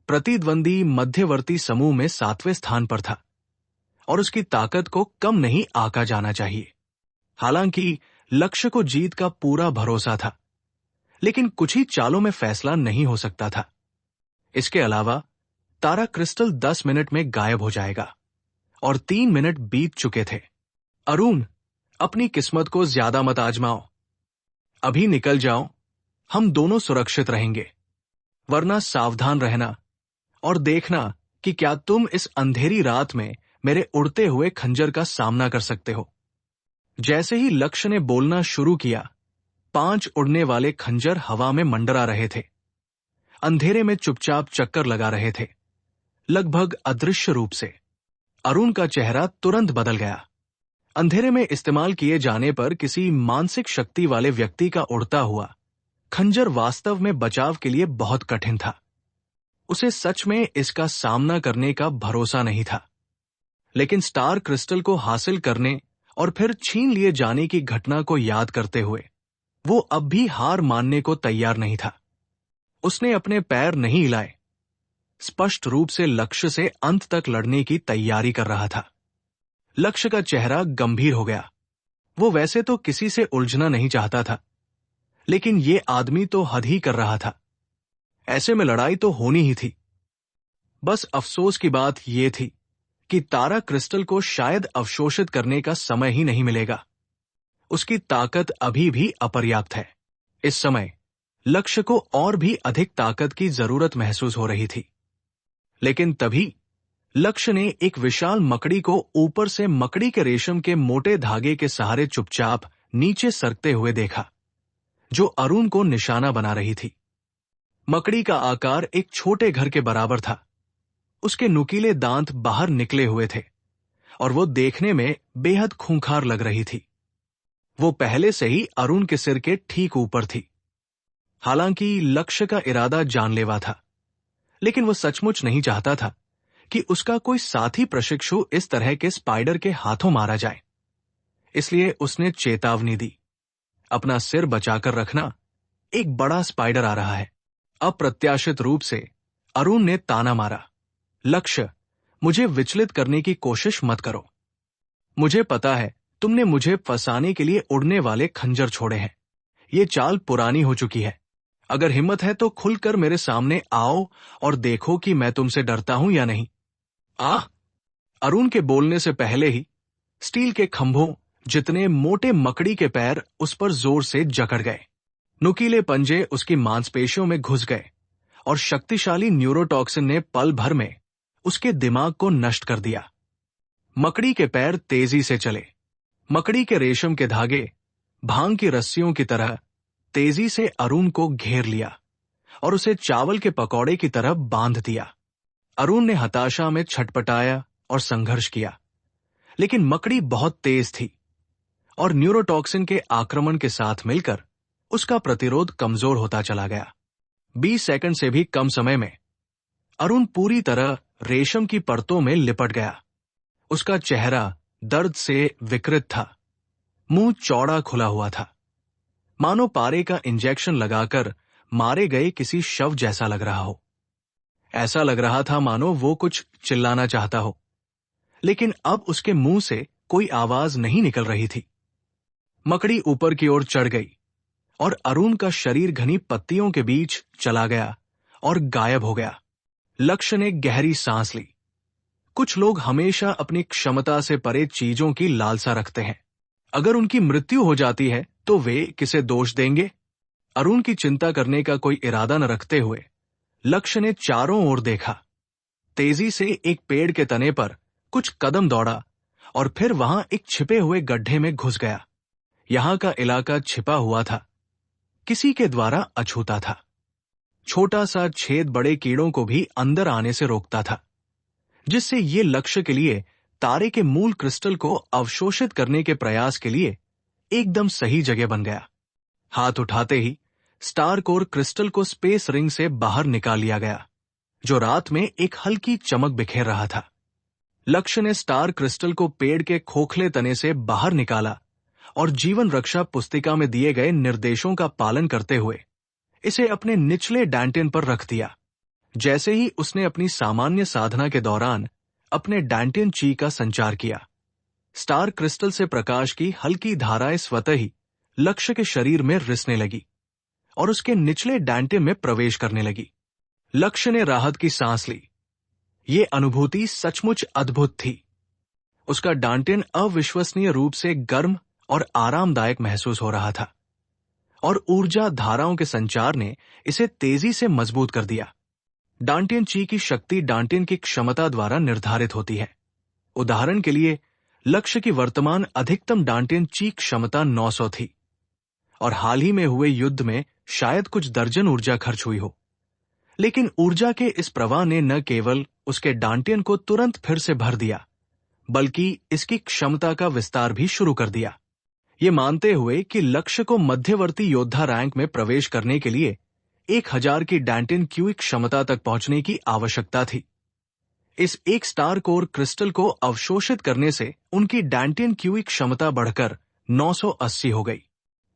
S1: प्रतिद्वंदी मध्यवर्ती समूह में 7वें स्थान पर था और उसकी ताकत को कम नहीं आंका जाना चाहिए। हालांकि लक्ष्य को जीत का पूरा भरोसा था, लेकिन कुछ ही चालों में फैसला नहीं हो सकता था। इसके अलावा तारा क्रिस्टल 10 मिनट में गायब हो जाएगा और 3 मिनट बीत चुके थे। अरुण, अपनी किस्मत को ज्यादा मत आजमाओ। अभी निकल जाओ, हम दोनों सुरक्षित रहेंगे। वरना सावधान रहना और देखना कि क्या तुम इस अंधेरी रात में मेरे उड़ते हुए खंजर का सामना कर सकते हो। जैसे ही लक्ष्य ने बोलना शुरू किया, 5 उड़ने वाले खंजर हवा में मंडरा रहे थे। अंधेरे में चुपचाप चक्कर लगा रहे थे, लगभग अदृश्य रूप से। अरुण का चेहरा तुरंत बदल गया। अंधेरे में इस्तेमाल किए जाने पर किसी मानसिक शक्ति वाले व्यक्ति का उड़ता हुआ खंजर वास्तव में बचाव के लिए बहुत कठिन था। उसे सच में इसका सामना करने का भरोसा नहीं था। लेकिन स्टार क्रिस्टल को हासिल करने और फिर छीन लिए जाने की घटना को याद करते हुए वो अब भी हार मानने को तैयार नहीं था। उसने अपने पैर नहीं हिलाए, स्पष्ट रूप से लक्ष्य से अंत तक लड़ने की तैयारी कर रहा था। लक्ष्य का चेहरा गंभीर हो गया। वो वैसे तो किसी से उलझना नहीं चाहता था, लेकिन ये आदमी तो हद ही कर रहा था। ऐसे में लड़ाई तो होनी ही थी। बस अफसोस की बात यह थी कि तारा क्रिस्टल को शायद अवशोषित करने का समय ही नहीं मिलेगा। उसकी ताकत अभी भी अपर्याप्त है। इस समय लक्ष्य को और भी अधिक ताकत की जरूरत महसूस हो रही थी। लेकिन तभी लक्ष्य ने एक विशाल मकड़ी को ऊपर से मकड़ी के रेशम के मोटे धागे के सहारे चुपचाप नीचे सरकते हुए देखा, जो अरुण को निशाना बना रही थी। मकड़ी का आकार एक छोटे घर के बराबर था। उसके नुकीले दांत बाहर निकले हुए थे और वो देखने में बेहद खूंखार लग रही थी। वो पहले से ही अरुण के सिर के ठीक ऊपर थी। हालांकि लक्ष्य का इरादा जानलेवा था, लेकिन वो सचमुच नहीं चाहता था कि उसका कोई साथी प्रशिक्षु इस तरह के स्पाइडर के हाथों मारा जाए। इसलिए उसने चेतावनी दी, अपना सिर बचाकर रखना, एक बड़ा स्पाइडर आ रहा है। अप्रत्याशित रूप से अरुण ने ताना मारा, लक्ष्य, मुझे विचलित करने की कोशिश मत करो। मुझे पता है तुमने मुझे फंसाने के लिए उड़ने वाले खंजर छोड़े हैं। ये चाल पुरानी हो चुकी है। अगर हिम्मत है तो खुलकर मेरे सामने आओ और देखो कि मैं तुमसे डरता हूं या नहीं। आह! अरुण के बोलने से पहले ही स्टील के खंभों जितने मोटे मकड़ी के पैर उस पर जोर से जकड़ गए। नुकीले पंजे उसकी मांसपेशियों में घुस गए और शक्तिशाली न्यूरोटॉक्सिन ने पल भर में उसके दिमाग को नष्ट कर दिया। मकड़ी के पैर तेजी से चले। मकड़ी के रेशम के धागे भांग की रस्सियों की तरह तेजी से अरुण को घेर लिया और उसे चावल के पकौड़े की तरह बांध दिया। अरुण ने हताशा में छटपटाया और संघर्ष किया, लेकिन मकड़ी बहुत तेज थी और न्यूरोटॉक्सिन के आक्रमण के साथ मिलकर उसका प्रतिरोध कमजोर होता चला गया। 20 सेकंड से भी कम समय में अरुण पूरी तरह रेशम की परतों में लिपट गया। उसका चेहरा दर्द से विकृत था, मुंह चौड़ा खुला हुआ था, मानो पारे का इंजेक्शन लगाकर मारे गए किसी शव जैसा लग रहा हो। ऐसा लग रहा था मानो वो कुछ चिल्लाना चाहता हो, लेकिन अब उसके मुंह से कोई आवाज नहीं निकल रही थी। मकड़ी ऊपर की ओर चढ़ गई और अरुण का शरीर घनी पत्तियों के बीच चला गया और गायब हो गया। लक्ष्य ने गहरी सांस ली। कुछ लोग हमेशा अपनी क्षमता से परे चीजों की लालसा रखते हैं। अगर उनकी मृत्यु हो जाती है तो वे किसे दोष देंगे? अरुण की चिंता करने का कोई इरादा न रखते हुए लक्ष्य ने चारों ओर देखा। तेजी से एक पेड़ के तने पर कुछ कदम दौड़ा और फिर वहां एक छिपे हुए गड्ढे में घुस गया। यहां का इलाका छिपा हुआ था, किसी के द्वारा अछूता था। छोटा सा छेद बड़े कीड़ों को भी अंदर आने से रोकता था, जिससे ये लक्ष्य के लिए तारे के मूल क्रिस्टल को अवशोषित करने के प्रयास के लिए एकदम सही जगह बन गया। हाथ उठाते ही स्टार कोर क्रिस्टल को स्पेस रिंग से बाहर निकाल लिया गया, जो रात में एक हल्की चमक बिखेर रहा था। लक्ष्य ने स्टार क्रिस्टल को पेड़ के खोखले तने से बाहर निकाला और जीवन रक्षा पुस्तिका में दिए गए निर्देशों का पालन करते हुए इसे अपने निचले डैंटिन पर रख दिया। जैसे ही उसने अपनी सामान्य साधना के दौरान अपने डैंटिन ची का संचार किया, स्टार क्रिस्टल से प्रकाश की हल्की धाराएं स्वतः ही लक्ष्य के शरीर में रिसने लगी और उसके निचले डैंटिन में प्रवेश करने लगी। लक्ष्य ने राहत की सांस ली। ये अनुभूति सचमुच अद्भुत थी। उसका डैंटिन अविश्वसनीय रूप से गर्म और आरामदायक महसूस हो रहा था और ऊर्जा धाराओं के संचार ने इसे तेजी से मजबूत कर दिया। डैंटिन ची की शक्ति डैंटिन की क्षमता द्वारा निर्धारित होती है। उदाहरण के लिए लक्ष्य की वर्तमान अधिकतम डैंटिन ची क्षमता 900 थी और हाल ही में हुए युद्ध में शायद कुछ दर्जन ऊर्जा खर्च हुई हो, लेकिन ऊर्जा के इस प्रवाह ने न केवल उसके डैंटिन को तुरंत फिर से भर दिया, बल्कि इसकी क्षमता का विस्तार भी शुरू कर दिया। ये मानते हुए कि लक्ष्य को मध्यवर्ती योद्धा रैंक में प्रवेश करने के लिए 1000 की डैंटिन क्यूइक क्षमता तक पहुंचने की आवश्यकता थी। इस एक स्टार कोर क्रिस्टल को अवशोषित करने से उनकी डैंटिन क्यूइक क्षमता बढ़कर 980 हो गई।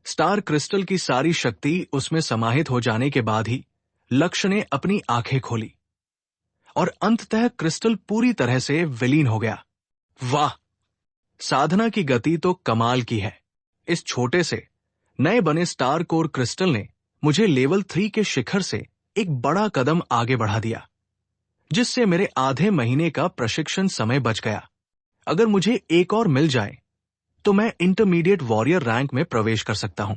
S1: स्टार क्रिस्टल की सारी शक्ति उसमें समाहित हो जाने के बाद ही लक्ष्य ने अपनी आंखें खोली और अंततः क्रिस्टल पूरी तरह से विलीन हो गया। वाह! साधना की गति तो कमाल की है। इस छोटे से नए बने स्टार कोर क्रिस्टल ने मुझे लेवल 3 के शिखर से एक बड़ा कदम आगे बढ़ा दिया, जिससे मेरे आधे महीने का प्रशिक्षण समय बच गया। अगर मुझे एक और मिल जाए तो मैं इंटरमीडिएट वॉरियर रैंक में प्रवेश कर सकता हूं।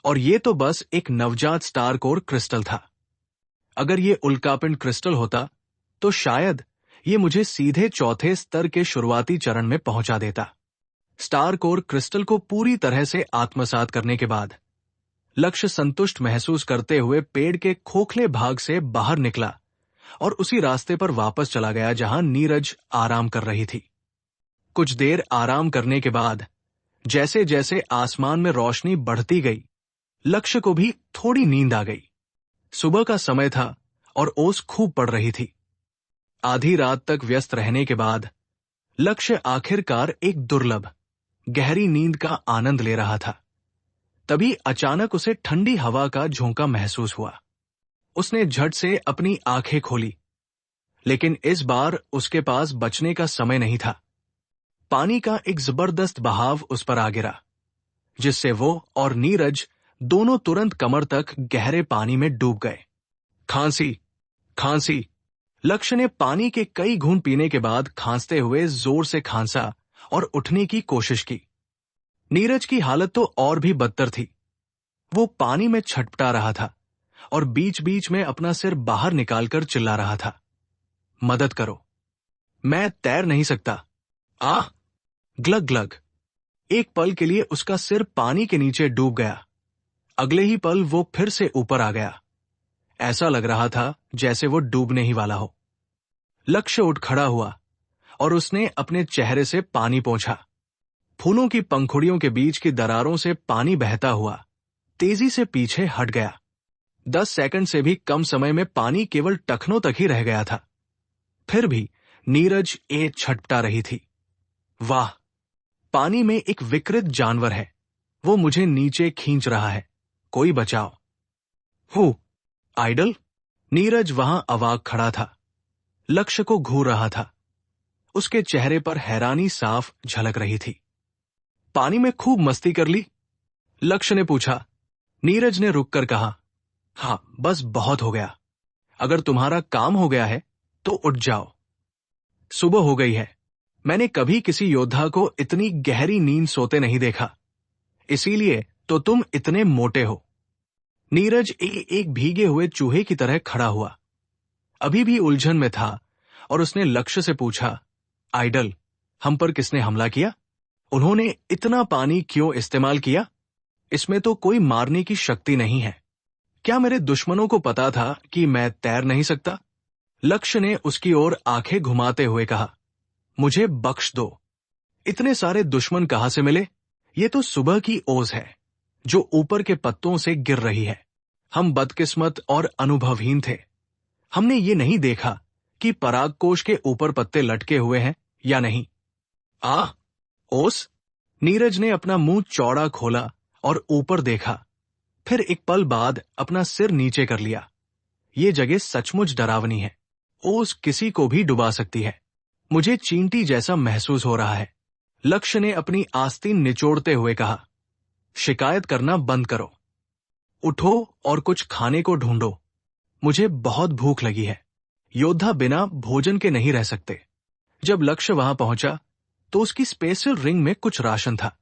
S1: और ये तो बस एक नवजात स्टार कोर क्रिस्टल था। अगर ये उल्कापिंड क्रिस्टल होता तो शायद ये मुझे सीधे चौथे स्तर के शुरुआती चरण में पहुंचा देता। स्टार कोर क्रिस्टल को पूरी तरह से आत्मसात करने के बाद लक्ष्य संतुष्ट महसूस करते हुए पेड़ के खोखले भाग से बाहर निकला और उसी रास्ते पर वापस चला गया जहां नीरज आराम कर रही थी। कुछ देर आराम करने के बाद जैसे जैसे आसमान में रोशनी बढ़ती गई, लक्ष्य को भी थोड़ी नींद आ गई। सुबह का समय था और ओस खूब पड़ रही थी। आधी रात तक व्यस्त रहने के बाद लक्ष्य आखिरकार एक दुर्लभ गहरी नींद का आनंद ले रहा था। तभी अचानक उसे ठंडी हवा का झोंका महसूस हुआ। उसने झट से अपनी आंखें खोली, लेकिन इस बार उसके पास बचने का समय नहीं था। पानी का एक जबरदस्त बहाव उस पर आ गिरा, जिससे वो और नीरज दोनों तुरंत कमर तक गहरे पानी में डूब गए। खांसी, खांसी। लक्ष्य ने पानी के कई घूंट पीने के बाद खांसते हुए जोर से खांसा और उठने की कोशिश की। नीरज की हालत तो और भी बदतर थी। वो पानी में छटपटा रहा था और बीच बीच में अपना सिर बाहर निकालकर चिल्ला रहा था, मदद करो, मैं तैर नहीं सकता। आह! ग्लग ग्लग। एक पल के लिए उसका सिर पानी के नीचे डूब गया। अगले ही पल वो फिर से ऊपर आ गया। ऐसा लग रहा था जैसे वो डूबने ही वाला हो। लक्ष्य उठ खड़ा हुआ और उसने अपने चेहरे से पानी पोंछा। फूलों की पंखुड़ियों के बीच की दरारों से पानी बहता हुआ तेजी से पीछे हट गया। 10 सेकंड से भी कम समय में पानी केवल टखनों तक ही रह गया था। फिर भी नीरज छटपटा रही थी। वाह! पानी में एक विकृत जानवर है। वो मुझे नीचे खींच रहा है। कोई बचाओ। हु! आइडल? नीरज वहां अवाक खड़ा था। लक्ष्य को घूर रहा था। उसके चेहरे पर हैरानी साफ झलक रही थी। पानी में खूब मस्ती कर ली? लक्ष्य ने पूछा। नीरज ने रुककर कहा, हाँ, बस बहुत हो गया। अगर तुम्हारा काम हो गया है तो उठ जाओ। सुबह हो गई है। मैंने कभी किसी योद्धा को इतनी गहरी नींद सोते नहीं देखा। इसीलिए तो तुम इतने मोटे हो। नीरज एक भीगे हुए चूहे की तरह खड़ा हुआ। अभी भी उलझन में था और उसने लक्ष्य से पूछा, आइडल, हम पर किसने हमला किया? उन्होंने इतना पानी क्यों इस्तेमाल किया? इसमें तो कोई मारने की शक्ति नहीं है। क्या मेरे दुश्मनों को पता था कि मैं तैर नहीं सकता? लक्ष्य ने उसकी ओर आंखें घुमाते हुए कहा, मुझे बख्श दो। इतने सारे दुश्मन कहां से मिले? ये तो सुबह की ओस है जो ऊपर के पत्तों से गिर रही है। हम बदकिस्मत और अनुभवहीन थे। हमने ये नहीं देखा कि परागकोश के ऊपर पत्ते लटके हुए हैं या नहीं। आह! ओस? नीरज ने अपना मुंह चौड़ा खोला और ऊपर देखा। फिर एक पल बाद अपना सिर नीचे कर लिया। ये जगह सचमुच डरावनी है। ओस किसी को भी डुबा सकती है। मुझे चींटी जैसा महसूस हो रहा है। लक्ष्य ने अपनी आस्तीन निचोड़ते हुए कहा, शिकायत करना बंद करो। उठो और कुछ खाने को ढूंढो। मुझे बहुत भूख लगी है। योद्धा बिना भोजन के नहीं रह सकते। जब लक्ष्य वहां पहुंचा तो उसकी स्पेशल रिंग में कुछ राशन था,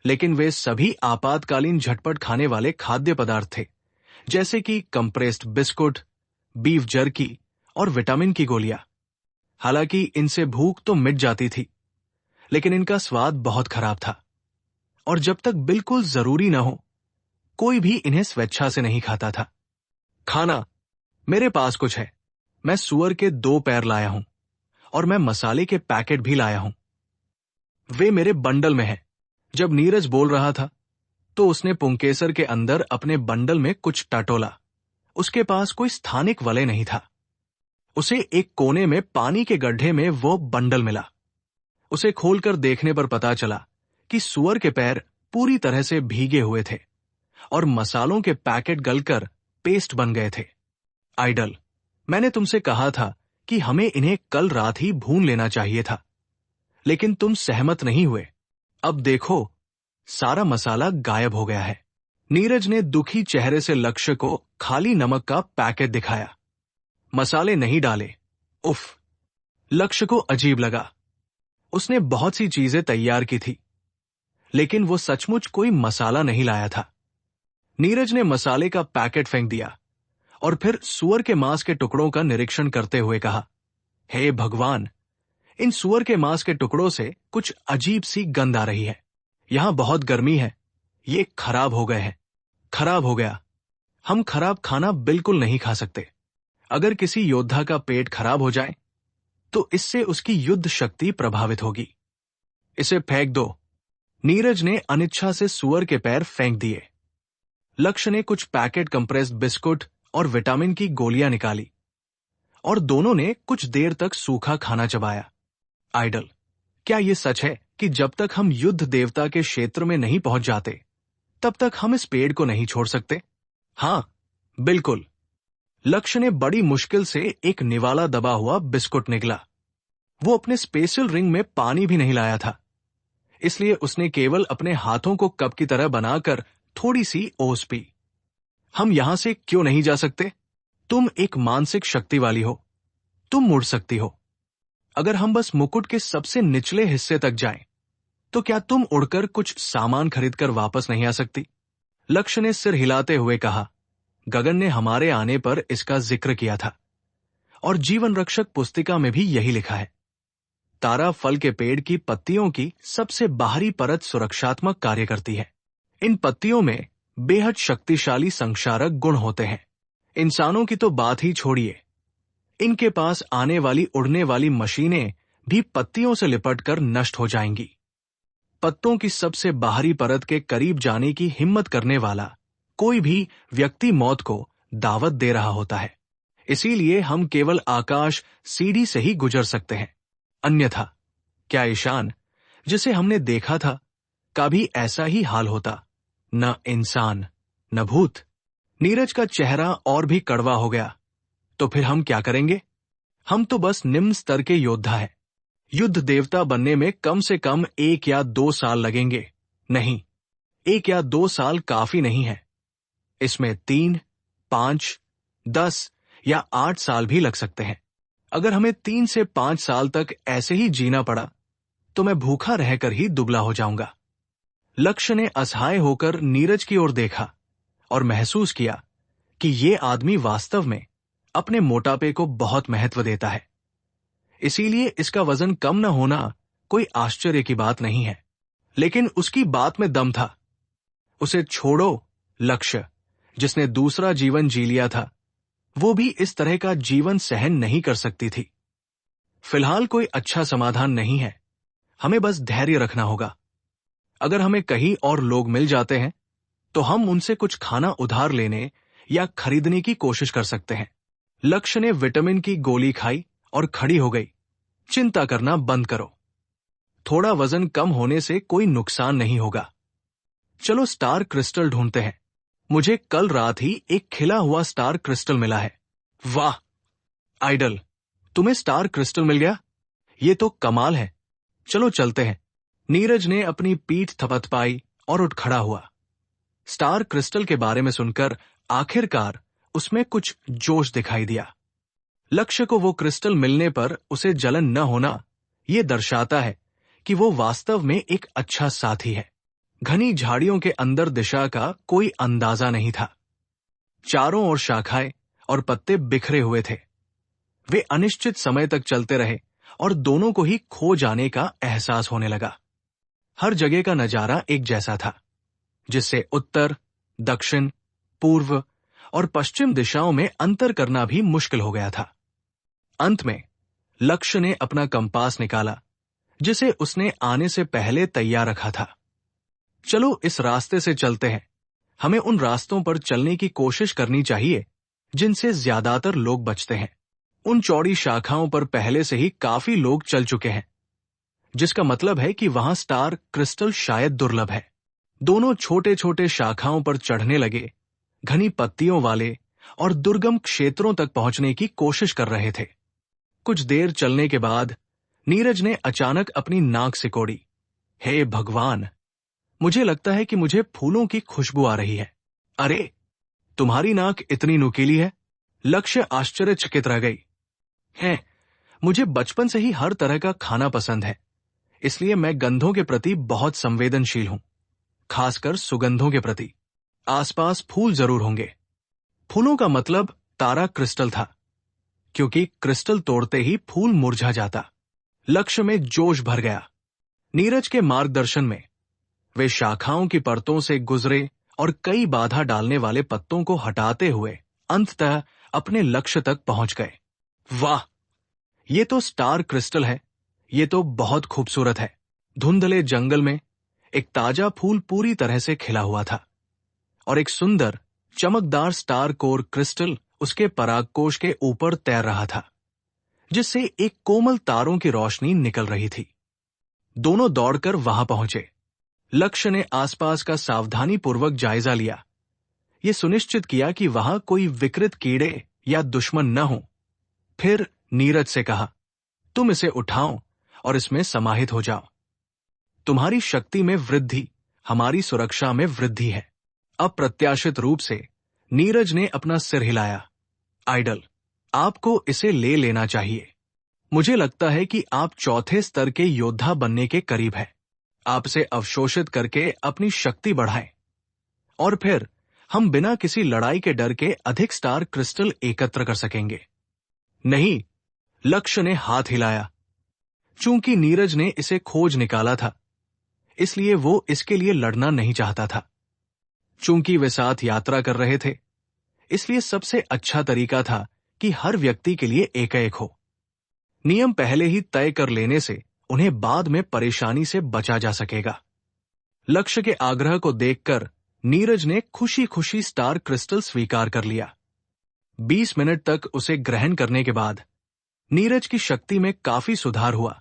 S1: लेकिन वे सभी आपातकालीन झटपट खाने वाले खाद्य पदार्थ थे, जैसे कि कंप्रेस्ड बिस्कुट, बीफ जर्की और विटामिन की गोलियां। हालांकि इनसे भूख तो मिट जाती थी, लेकिन इनका स्वाद बहुत खराब था और जब तक बिल्कुल जरूरी न हो, कोई भी इन्हें स्वेच्छा से नहीं खाता था। खाना? मेरे पास कुछ है। मैं सुअर के 2 पैर लाया हूं और मैं मसाले के पैकेट भी लाया हूं। वे मेरे बंडल में हैं। जब नीरज बोल रहा था तो उसने पुंकेसर के अंदर अपने बंडल में कुछ टटोला। उसके पास कोई स्थानिक वलय नहीं था। उसे एक कोने में पानी के गड्ढे में वो बंडल मिला। उसे खोलकर देखने पर पता चला कि सुअर के पैर पूरी तरह से भीगे हुए थे और मसालों के पैकेट गलकर पेस्ट बन गए थे। आइडल, मैंने तुमसे कहा था कि हमें इन्हें कल रात ही भून लेना चाहिए था, लेकिन तुम सहमत नहीं हुए। अब देखो, सारा मसाला गायब हो गया है। नीरज ने दुखी चेहरे से लक्ष्य को खाली नमक का पैकेट दिखाया। मसाले नहीं डाले। उफ! लक्ष्य को अजीब लगा। उसने बहुत सी चीजें तैयार की थी, लेकिन वो सचमुच कोई मसाला नहीं लाया था। नीरज ने मसाले का पैकेट फेंक दिया और फिर सुअर के मांस के टुकड़ों का निरीक्षण करते हुए कहा, हे भगवान, इन सुअर के मांस के टुकड़ों से कुछ अजीब सी गंध आ रही है। यहां बहुत गर्मी है। ये खराब हो गए हैं। खराब हो गया। हम खराब खाना बिल्कुल नहीं खा सकते। अगर किसी योद्धा का पेट खराब हो जाए तो इससे उसकी युद्ध शक्ति प्रभावित होगी। इसे फेंक दो। नीरज ने अनिच्छा से सुअर के पैर फेंक दिए। लक्ष्य ने कुछ पैकेट कंप्रेस्ड बिस्कुट और विटामिन की गोलियां निकाली। और दोनों ने कुछ देर तक सूखा खाना चबाया। आइडल, क्या यह सच है कि जब तक हम युद्ध देवता के क्षेत्र में नहीं पहुंच जाते तब तक हम इस पेड़ को नहीं छोड़ सकते? हाँ, बिल्कुल। लक्ष्य ने बड़ी मुश्किल से एक निवाला दबा हुआ बिस्कुट निगला। वो अपने स्पेशल रिंग में पानी भी नहीं लाया था, इसलिए उसने केवल अपने हाथों को कप की तरह बनाकर थोड़ी सी ओस पी। हम यहां से क्यों नहीं जा सकते? तुम एक मानसिक शक्ति वाली हो, तुम मुड़ सकती हो। अगर हम बस मुकुट के सबसे निचले हिस्से तक जाएं, तो क्या तुम उड़कर कुछ सामान खरीदकर वापस नहीं आ सकती? लक्ष्य ने सिर हिलाते हुए कहा, गगन ने हमारे आने पर इसका जिक्र किया था और जीवन रक्षक पुस्तिका में भी यही लिखा है। तारा फल के पेड़ की पत्तियों की सबसे बाहरी परत सुरक्षात्मक कार्य करती है। इन पत्तियों में बेहद शक्तिशाली संक्षारक गुण होते हैं। इंसानों की तो बात ही छोड़िए, इनके पास आने वाली उड़ने वाली मशीनें भी पत्तियों से लिपटकर नष्ट हो जाएंगी। पत्तों की सबसे बाहरी परत के करीब जाने की हिम्मत करने वाला कोई भी व्यक्ति मौत को दावत दे रहा होता है। इसीलिए हम केवल आकाश सीढ़ी से ही गुजर सकते हैं। अन्यथा क्या ईशान, जिसे हमने देखा था, का भी ऐसा ही हाल होता? न इंसान न भूत। नीरज का चेहरा और भी कड़वा हो गया। तो फिर हम क्या करेंगे? हम तो बस निम्न स्तर के योद्धा हैं। युद्ध देवता बनने में कम से कम 1 या 2 साल लगेंगे। नहीं, 1 या 2 साल काफी नहीं है। इसमें 3, 5, 10 या 8 साल भी लग सकते हैं। अगर हमें 3 से 5 साल तक ऐसे ही जीना पड़ा तो मैं भूखा रहकर ही दुबला हो जाऊंगा। लक्ष्य ने असहाय होकर नीरज की ओर देखा और महसूस किया कि ये आदमी वास्तव में अपने मोटापे को बहुत महत्व देता है। इसीलिए इसका वजन कम न होना कोई आश्चर्य की बात नहीं है। लेकिन उसकी बात में दम था। उसे छोड़ो। लक्ष्य, जिसने दूसरा जीवन जी लिया था, वो भी इस तरह का जीवन सहन नहीं कर सकती थी। फिलहाल कोई अच्छा समाधान नहीं है। हमें बस धैर्य रखना होगा। अगर हमें कहीं और लोग मिल जाते हैं तो हम उनसे कुछ खाना उधार लेने या खरीदने की कोशिश कर सकते हैं। लक्ष्य ने विटामिन की गोली खाई और खड़ी हो गई। चिंता करना बंद करो। थोड़ा वजन कम होने से कोई नुकसान नहीं होगा। चलो स्टार क्रिस्टल ढूंढते हैं। मुझे कल रात ही एक खिला हुआ स्टार क्रिस्टल मिला है। वाह आइडल, तुम्हें स्टार क्रिस्टल मिल गया? ये तो कमाल है। चलो चलते हैं। नीरज ने अपनी पीठ थपथपाई और उठ खड़ा हुआ। स्टार क्रिस्टल के बारे में सुनकर आखिरकार उसमें कुछ जोश दिखाई दिया। लक्ष्य को वो क्रिस्टल मिलने पर उसे जलन न होना ये दर्शाता है कि वो वास्तव में एक अच्छा साथी है। घनी झाड़ियों के अंदर दिशा का कोई अंदाजा नहीं था। चारों ओर शाखाएं और पत्ते बिखरे हुए थे। वे अनिश्चित समय तक चलते रहे और दोनों को ही खो जाने का एहसास होने लगा। हर जगह का नजारा एक जैसा था, जिससे उत्तर, दक्षिण, पूर्व और पश्चिम दिशाओं में अंतर करना भी मुश्किल हो गया था। अंत में लक्ष्य ने अपना कंपास निकाला, जिसे उसने आने से पहले तैयार रखा था। चलो इस रास्ते से चलते हैं। हमें उन रास्तों पर चलने की कोशिश करनी चाहिए जिनसे ज्यादातर लोग बचते हैं। उन चौड़ी शाखाओं पर पहले से ही काफी लोग चल चुके हैं, जिसका मतलब है कि वहां स्टार क्रिस्टल शायद दुर्लभ है। दोनों छोटे छोटे शाखाओं पर चढ़ने लगे, घनी पत्तियों वाले और दुर्गम क्षेत्रों तक पहुंचने की कोशिश कर रहे थे। कुछ देर चलने के बाद नीरज ने अचानक अपनी नाक सिकोड़ी। हे भगवान, मुझे लगता है कि मुझे फूलों की खुशबू आ रही है। अरे, तुम्हारी नाक इतनी नुकीली है? लक्ष्य आश्चर्यचकित रह गई। है, मुझे बचपन से ही हर तरह का खाना पसंद है, इसलिए मैं गंधों के प्रति बहुत संवेदनशील हूं, खासकर सुगंधों के प्रति। आसपास फूल जरूर होंगे। फूलों का मतलब तारा क्रिस्टल था, क्योंकि क्रिस्टल तोड़ते ही फूल मुरझा जाता। लक्ष्य में जोश भर गया। नीरज के मार्गदर्शन में वे शाखाओं की परतों से गुजरे और कई बाधा डालने वाले पत्तों को हटाते हुए अंततः अपने लक्ष्य तक पहुंच गए। वाह, ये तो स्टार क्रिस्टल है। ये तो बहुत खूबसूरत है। धुंधले जंगल में एक ताजा फूल पूरी तरह से खिला हुआ था और एक सुंदर चमकदार स्टार कोर क्रिस्टल उसके परागकोश के ऊपर तैर रहा था, जिससे एक कोमल तारों की रोशनी निकल रही थी। दोनों दौड़कर वहां पहुंचे। लक्ष्य ने आसपास का सावधानीपूर्वक जायजा लिया, ये सुनिश्चित किया कि वहां कोई विकृत कीड़े या दुश्मन न हो। फिर नीरज से कहा, तुम इसे उठाओ और इसमें समाहित हो जाओ। तुम्हारी शक्ति में वृद्धि हमारी सुरक्षा में वृद्धि है। अप्रत्याशित रूप से नीरज ने अपना सिर हिलाया। आइडल, आपको इसे ले लेना चाहिए। मुझे लगता है कि आप चौथे स्तर के योद्धा बनने के करीब हैं। आपसे अवशोषित करके अपनी शक्ति बढ़ाएं और फिर हम बिना किसी लड़ाई के डर के अधिक स्टार क्रिस्टल एकत्र कर सकेंगे। नहीं, लक्ष्य ने हाथ हिलाया। चूंकि नीरज ने इसे खोज निकाला था, इसलिए वो इसके लिए लड़ना नहीं चाहता था। चूंकि वे साथ यात्रा कर रहे थे, इसलिए सबसे अच्छा तरीका था कि हर व्यक्ति के लिए एक-एक हो। नियम पहले ही तय कर लेने से उन्हें बाद में परेशानी से बचा जा सकेगा। लक्ष्य के आग्रह को देखकर नीरज ने खुशी खुशी स्टार क्रिस्टल स्वीकार कर लिया। 20 मिनट तक उसे ग्रहण करने के बाद नीरज की शक्ति में काफी सुधार हुआ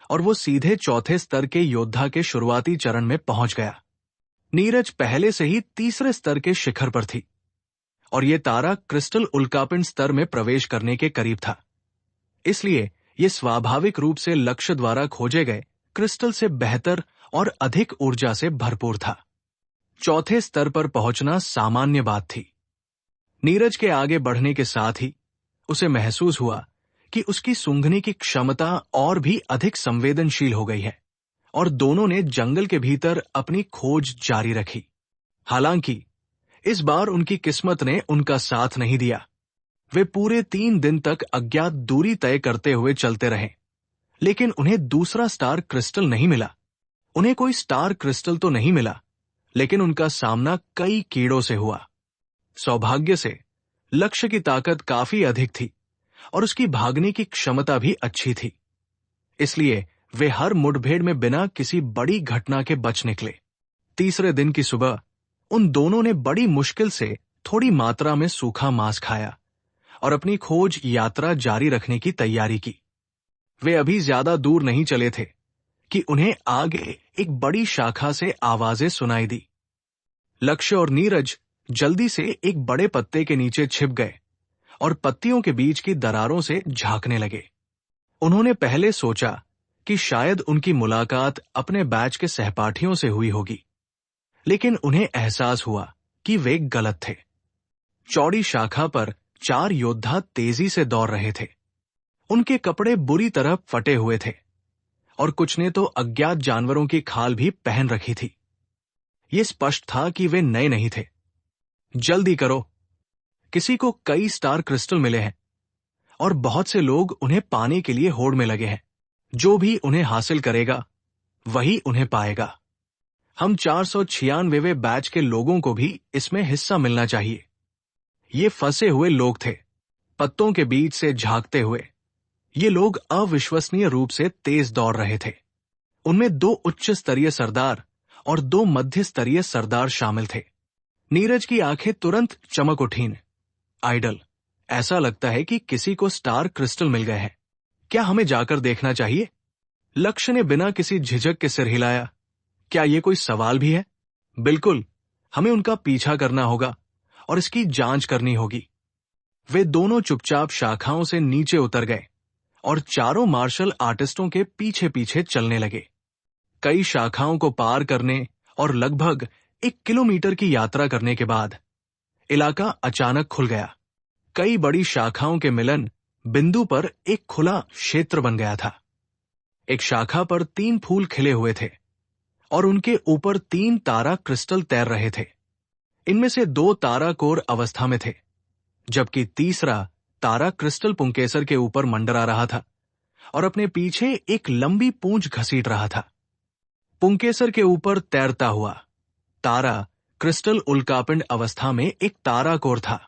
S1: और वो सीधे चौथे स्तर के योद्धा के शुरुआती चरण में पहुंच गया। नीरज पहले से ही तीसरे स्तर के शिखर पर थी और ये तारा क्रिस्टल उल्कापिंड स्तर में प्रवेश करने के करीब था। इसलिए ये स्वाभाविक रूप से लक्ष्य द्वारा खोजे गए क्रिस्टल से बेहतर और अधिक ऊर्जा से भरपूर था। चौथे स्तर पर पहुंचना सामान्य बात थी। नीरज के आगे बढ़ने के साथ ही उसे महसूस हुआ कि उसकी सूंघने की क्षमता और भी अधिक संवेदनशील हो गई है और दोनों ने जंगल के भीतर अपनी खोज जारी रखी। हालांकि इस बार उनकी किस्मत ने उनका साथ नहीं दिया। वे पूरे 3 दिन तक अज्ञात दूरी तय करते हुए चलते रहे, लेकिन उन्हें दूसरा स्टार क्रिस्टल नहीं मिला। उन्हें कोई स्टार क्रिस्टल तो नहीं मिला, लेकिन उनका सामना कई कीड़ों से हुआ। सौभाग्य से लक्ष्य की ताकत काफी अधिक थी और उसकी भागने की क्षमता भी अच्छी थी, इसलिए वे हर मुठभेड़ में बिना किसी बड़ी घटना के बच निकले। तीसरे दिन की सुबह उन दोनों ने बड़ी मुश्किल से थोड़ी मात्रा में सूखा मांस खाया और अपनी खोज यात्रा जारी रखने की तैयारी की। वे अभी ज्यादा दूर नहीं चले थे कि उन्हें आगे एक बड़ी शाखा से आवाजें सुनाई दी। लक्ष्य और नीरज जल्दी से एक बड़े पत्ते के नीचे छिप गए और पत्तियों के बीच की दरारों से झांकने लगे। उन्होंने पहले सोचा कि शायद उनकी मुलाकात अपने बैच के सहपाठियों से हुई होगी, लेकिन उन्हें एहसास हुआ कि वे गलत थे। चौड़ी शाखा पर 4 योद्धा तेजी से दौड़ रहे थे। उनके कपड़े बुरी तरह फटे हुए थे और कुछ ने तो अज्ञात जानवरों की खाल भी पहन रखी थी। ये स्पष्ट था कि वे नए नहीं थे। जल्दी करो, किसी को कई स्टार क्रिस्टल मिले हैं और बहुत से लोग उन्हें पाने के लिए होड़ में लगे हैं। जो भी उन्हें हासिल करेगा वही उन्हें पाएगा। हम 496वें बैच के लोगों को भी इसमें हिस्सा मिलना चाहिए। ये फंसे हुए लोग थे, पत्तों के बीच से झांकते हुए। ये लोग अविश्वसनीय रूप से तेज दौड़ रहे थे। उनमें 2 उच्च स्तरीय सरदार और 2 मध्य स्तरीय सरदार शामिल थे। नीरज की आंखें तुरंत चमक उठीं। आइडल, ऐसा लगता है कि किसी को स्टार क्रिस्टल मिल गए हैं। क्या हमें जाकर देखना चाहिए? लक्ष्य ने बिना किसी झिझक के सिर हिलाया। क्या ये कोई सवाल भी है? बिल्कुल, हमें उनका पीछा करना होगा और इसकी जांच करनी होगी। वे दोनों चुपचाप शाखाओं से नीचे उतर गए और चारों मार्शल आर्टिस्टों के पीछे पीछे चलने लगे। कई शाखाओं को पार करने और लगभग 1 किलोमीटर की यात्रा करने के बाद इलाका अचानक खुल गया। कई बड़ी शाखाओं के मिलन बिंदु पर एक खुला क्षेत्र बन गया था। एक शाखा पर 3 फूल खिले हुए थे और उनके ऊपर 3 तारा क्रिस्टल तैर रहे थे। इनमें से 2 तारा कोर अवस्था में थे, जबकि तीसरा तारा क्रिस्टल पुंकेसर के ऊपर मंडरा रहा था और अपने पीछे एक लंबी पूंछ घसीट रहा था। पुंकेसर के ऊपर तैरता हुआ तारा क्रिस्टल उल्कापिंड अवस्था में एक तारा कोर था।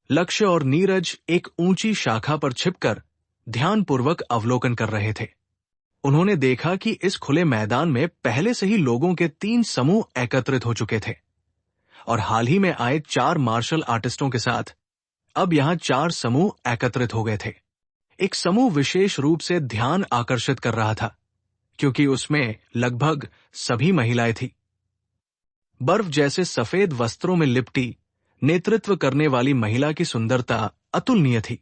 S1: लक्ष्य और नीरज एक ऊंची शाखा पर छिपकर ध्यानपूर्वक अवलोकन कर रहे थे। उन्होंने देखा कि इस खुले मैदान में पहले से ही लोगों के 3 समूह एकत्रित हो चुके थे और हाल ही में आए 4 मार्शल आर्टिस्टों के साथ अब यहाँ 4 समूह एकत्रित हो गए थे। एक समूह विशेष रूप से ध्यान आकर्षित कर रहा था, क्योंकि उसमें लगभग सभी महिलाएं थी। बर्फ जैसे सफेद वस्त्रों में लिपटी नेतृत्व करने वाली महिला की सुंदरता अतुलनीय थी।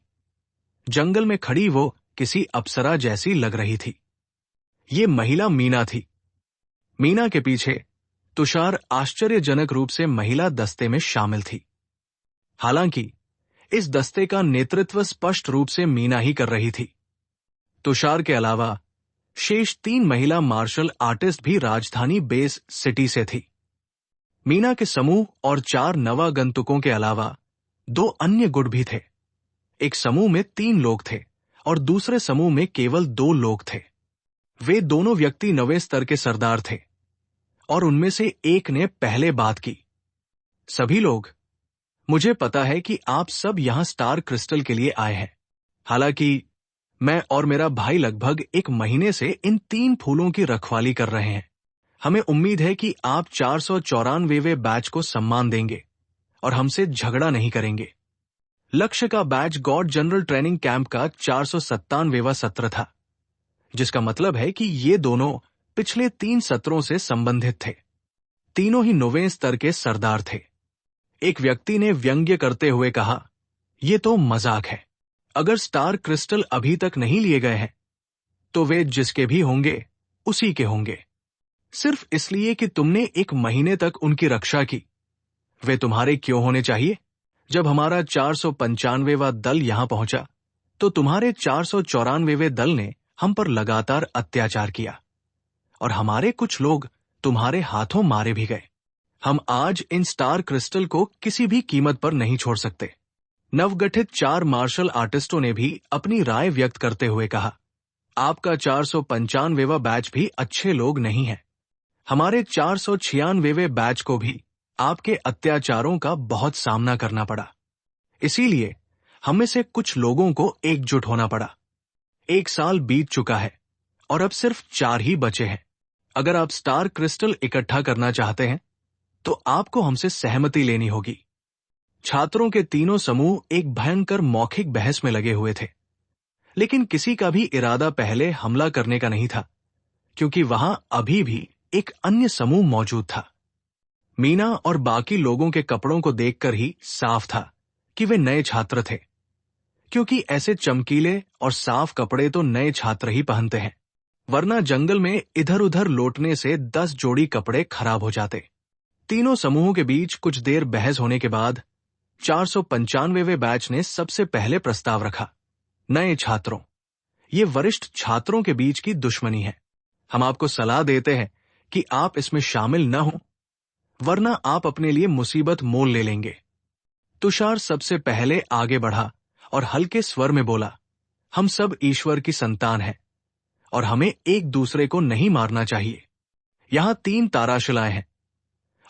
S1: जंगल में खड़ी वो किसी अप्सरा जैसी लग रही थी। ये महिला मीना थी। मीना के पीछे तुषार आश्चर्यजनक रूप से महिला दस्ते में शामिल थी। हालांकि इस दस्ते का नेतृत्व स्पष्ट रूप से मीना ही कर रही थी। तुषार के अलावा शेष 3 महिला मार्शल आर्टिस्ट भी राजधानी बेस सिटी से थी। मीना के समूह और 4 नवागंतुकों के अलावा 2 अन्य गुट भी थे। एक समूह में 3 लोग थे और दूसरे समूह में केवल 2 लोग थे। वे दोनों व्यक्ति 9वें स्तर के सरदार थे और उनमें से एक ने पहले बात की। सभी लोग, मुझे पता है कि आप सब यहां स्टार क्रिस्टल के लिए आए हैं। हालांकि मैं और मेरा भाई लगभग 1 महीने से इन 3 फूलों की रखवाली कर रहे हैं। हमें उम्मीद है कि आप 494वें बैच को सम्मान देंगे और हमसे झगड़ा नहीं करेंगे। लक्ष्य का batch God general training camp का 497वां सत्र था, जिसका मतलब है कि ये दोनों पिछले 3 सत्रों से संबंधित थे। तीनों ही 9वें स्तर के सरदार थे। एक व्यक्ति ने व्यंग्य करते हुए कहा, यह तो मजाक है। अगर स्टार क्रिस्टल अभी तक नहीं लिए गए हैं तो वे जिसके भी होंगे उसी के होंगे, सिर्फ इसलिए कि तुमने 1 महीने तक उनकी रक्षा की। वे तुम्हारे क्यों होने चाहिए? जब हमारा 495वां दल यहां पहुंचा तो तुम्हारे 494वें दल ने हम पर लगातार अत्याचार किया और हमारे कुछ लोग तुम्हारे हाथों मारे भी गए। हम आज इन स्टार क्रिस्टल को किसी भी कीमत पर नहीं छोड़ सकते। नवगठित 4 मार्शल आर्टिस्टों ने भी अपनी राय व्यक्त करते हुए कहा, आपका 495वां बैच भी अच्छे लोग नहीं है। हमारे 496वें बैच को भी आपके अत्याचारों का बहुत सामना करना पड़ा। इसीलिए हम में से कुछ लोगों को एकजुट होना पड़ा। 1 साल बीत चुका है और अब सिर्फ 4 ही बचे हैं। अगर आप स्टार क्रिस्टल इकट्ठा करना चाहते हैं तो आपको हमसे सहमति लेनी होगी। छात्रों के तीनों समूह एक भयंकर मौखिक बहस में लगे हुए थे, लेकिन किसी का भी इरादा पहले हमला करने का नहीं था, क्योंकि वहां अभी भी एक अन्य समूह मौजूद था। मीना और बाकी लोगों के कपड़ों को देखकर ही साफ था कि वे नए छात्र थे, क्योंकि ऐसे चमकीले और साफ कपड़े तो नए छात्र ही पहनते हैं, वरना जंगल में इधर उधर लौटने से 10 जोड़ी कपड़े खराब हो जाते। तीनों समूहों के बीच कुछ देर बहस होने के बाद 495वें बैच ने सबसे पहले प्रस्ताव रखा। नए छात्रों, ये वरिष्ठ छात्रों के बीच की दुश्मनी है। हम आपको सलाह देते हैं कि आप इसमें शामिल न हों, वरना आप अपने लिए मुसीबत मोल ले लेंगे। तुषार सबसे पहले आगे बढ़ा और हल्के स्वर में बोला, हम सब ईश्वर की संतान हैं और हमें एक दूसरे को नहीं मारना चाहिए। यहां 3 ताराशिलाएं हैं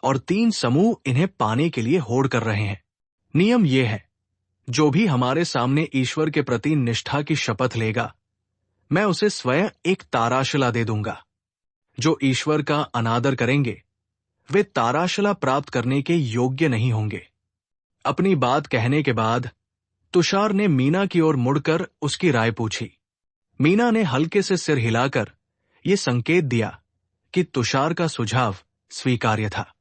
S1: और 3 समूह इन्हें पाने के लिए होड़ कर रहे हैं। नियम यह है, जो भी हमारे सामने ईश्वर के प्रति निष्ठा की शपथ लेगा, मैं उसे स्वयं एक ताराशिला दे दूंगा। जो ईश्वर का अनादर करेंगे वे ताराशिला प्राप्त करने के योग्य नहीं होंगे। अपनी बात कहने के बाद तुषार ने मीना की ओर मुड़कर उसकी राय पूछी। मीना ने हल्के से सिर हिलाकर यह संकेत दिया कि तुषार का सुझाव स्वीकार्य था।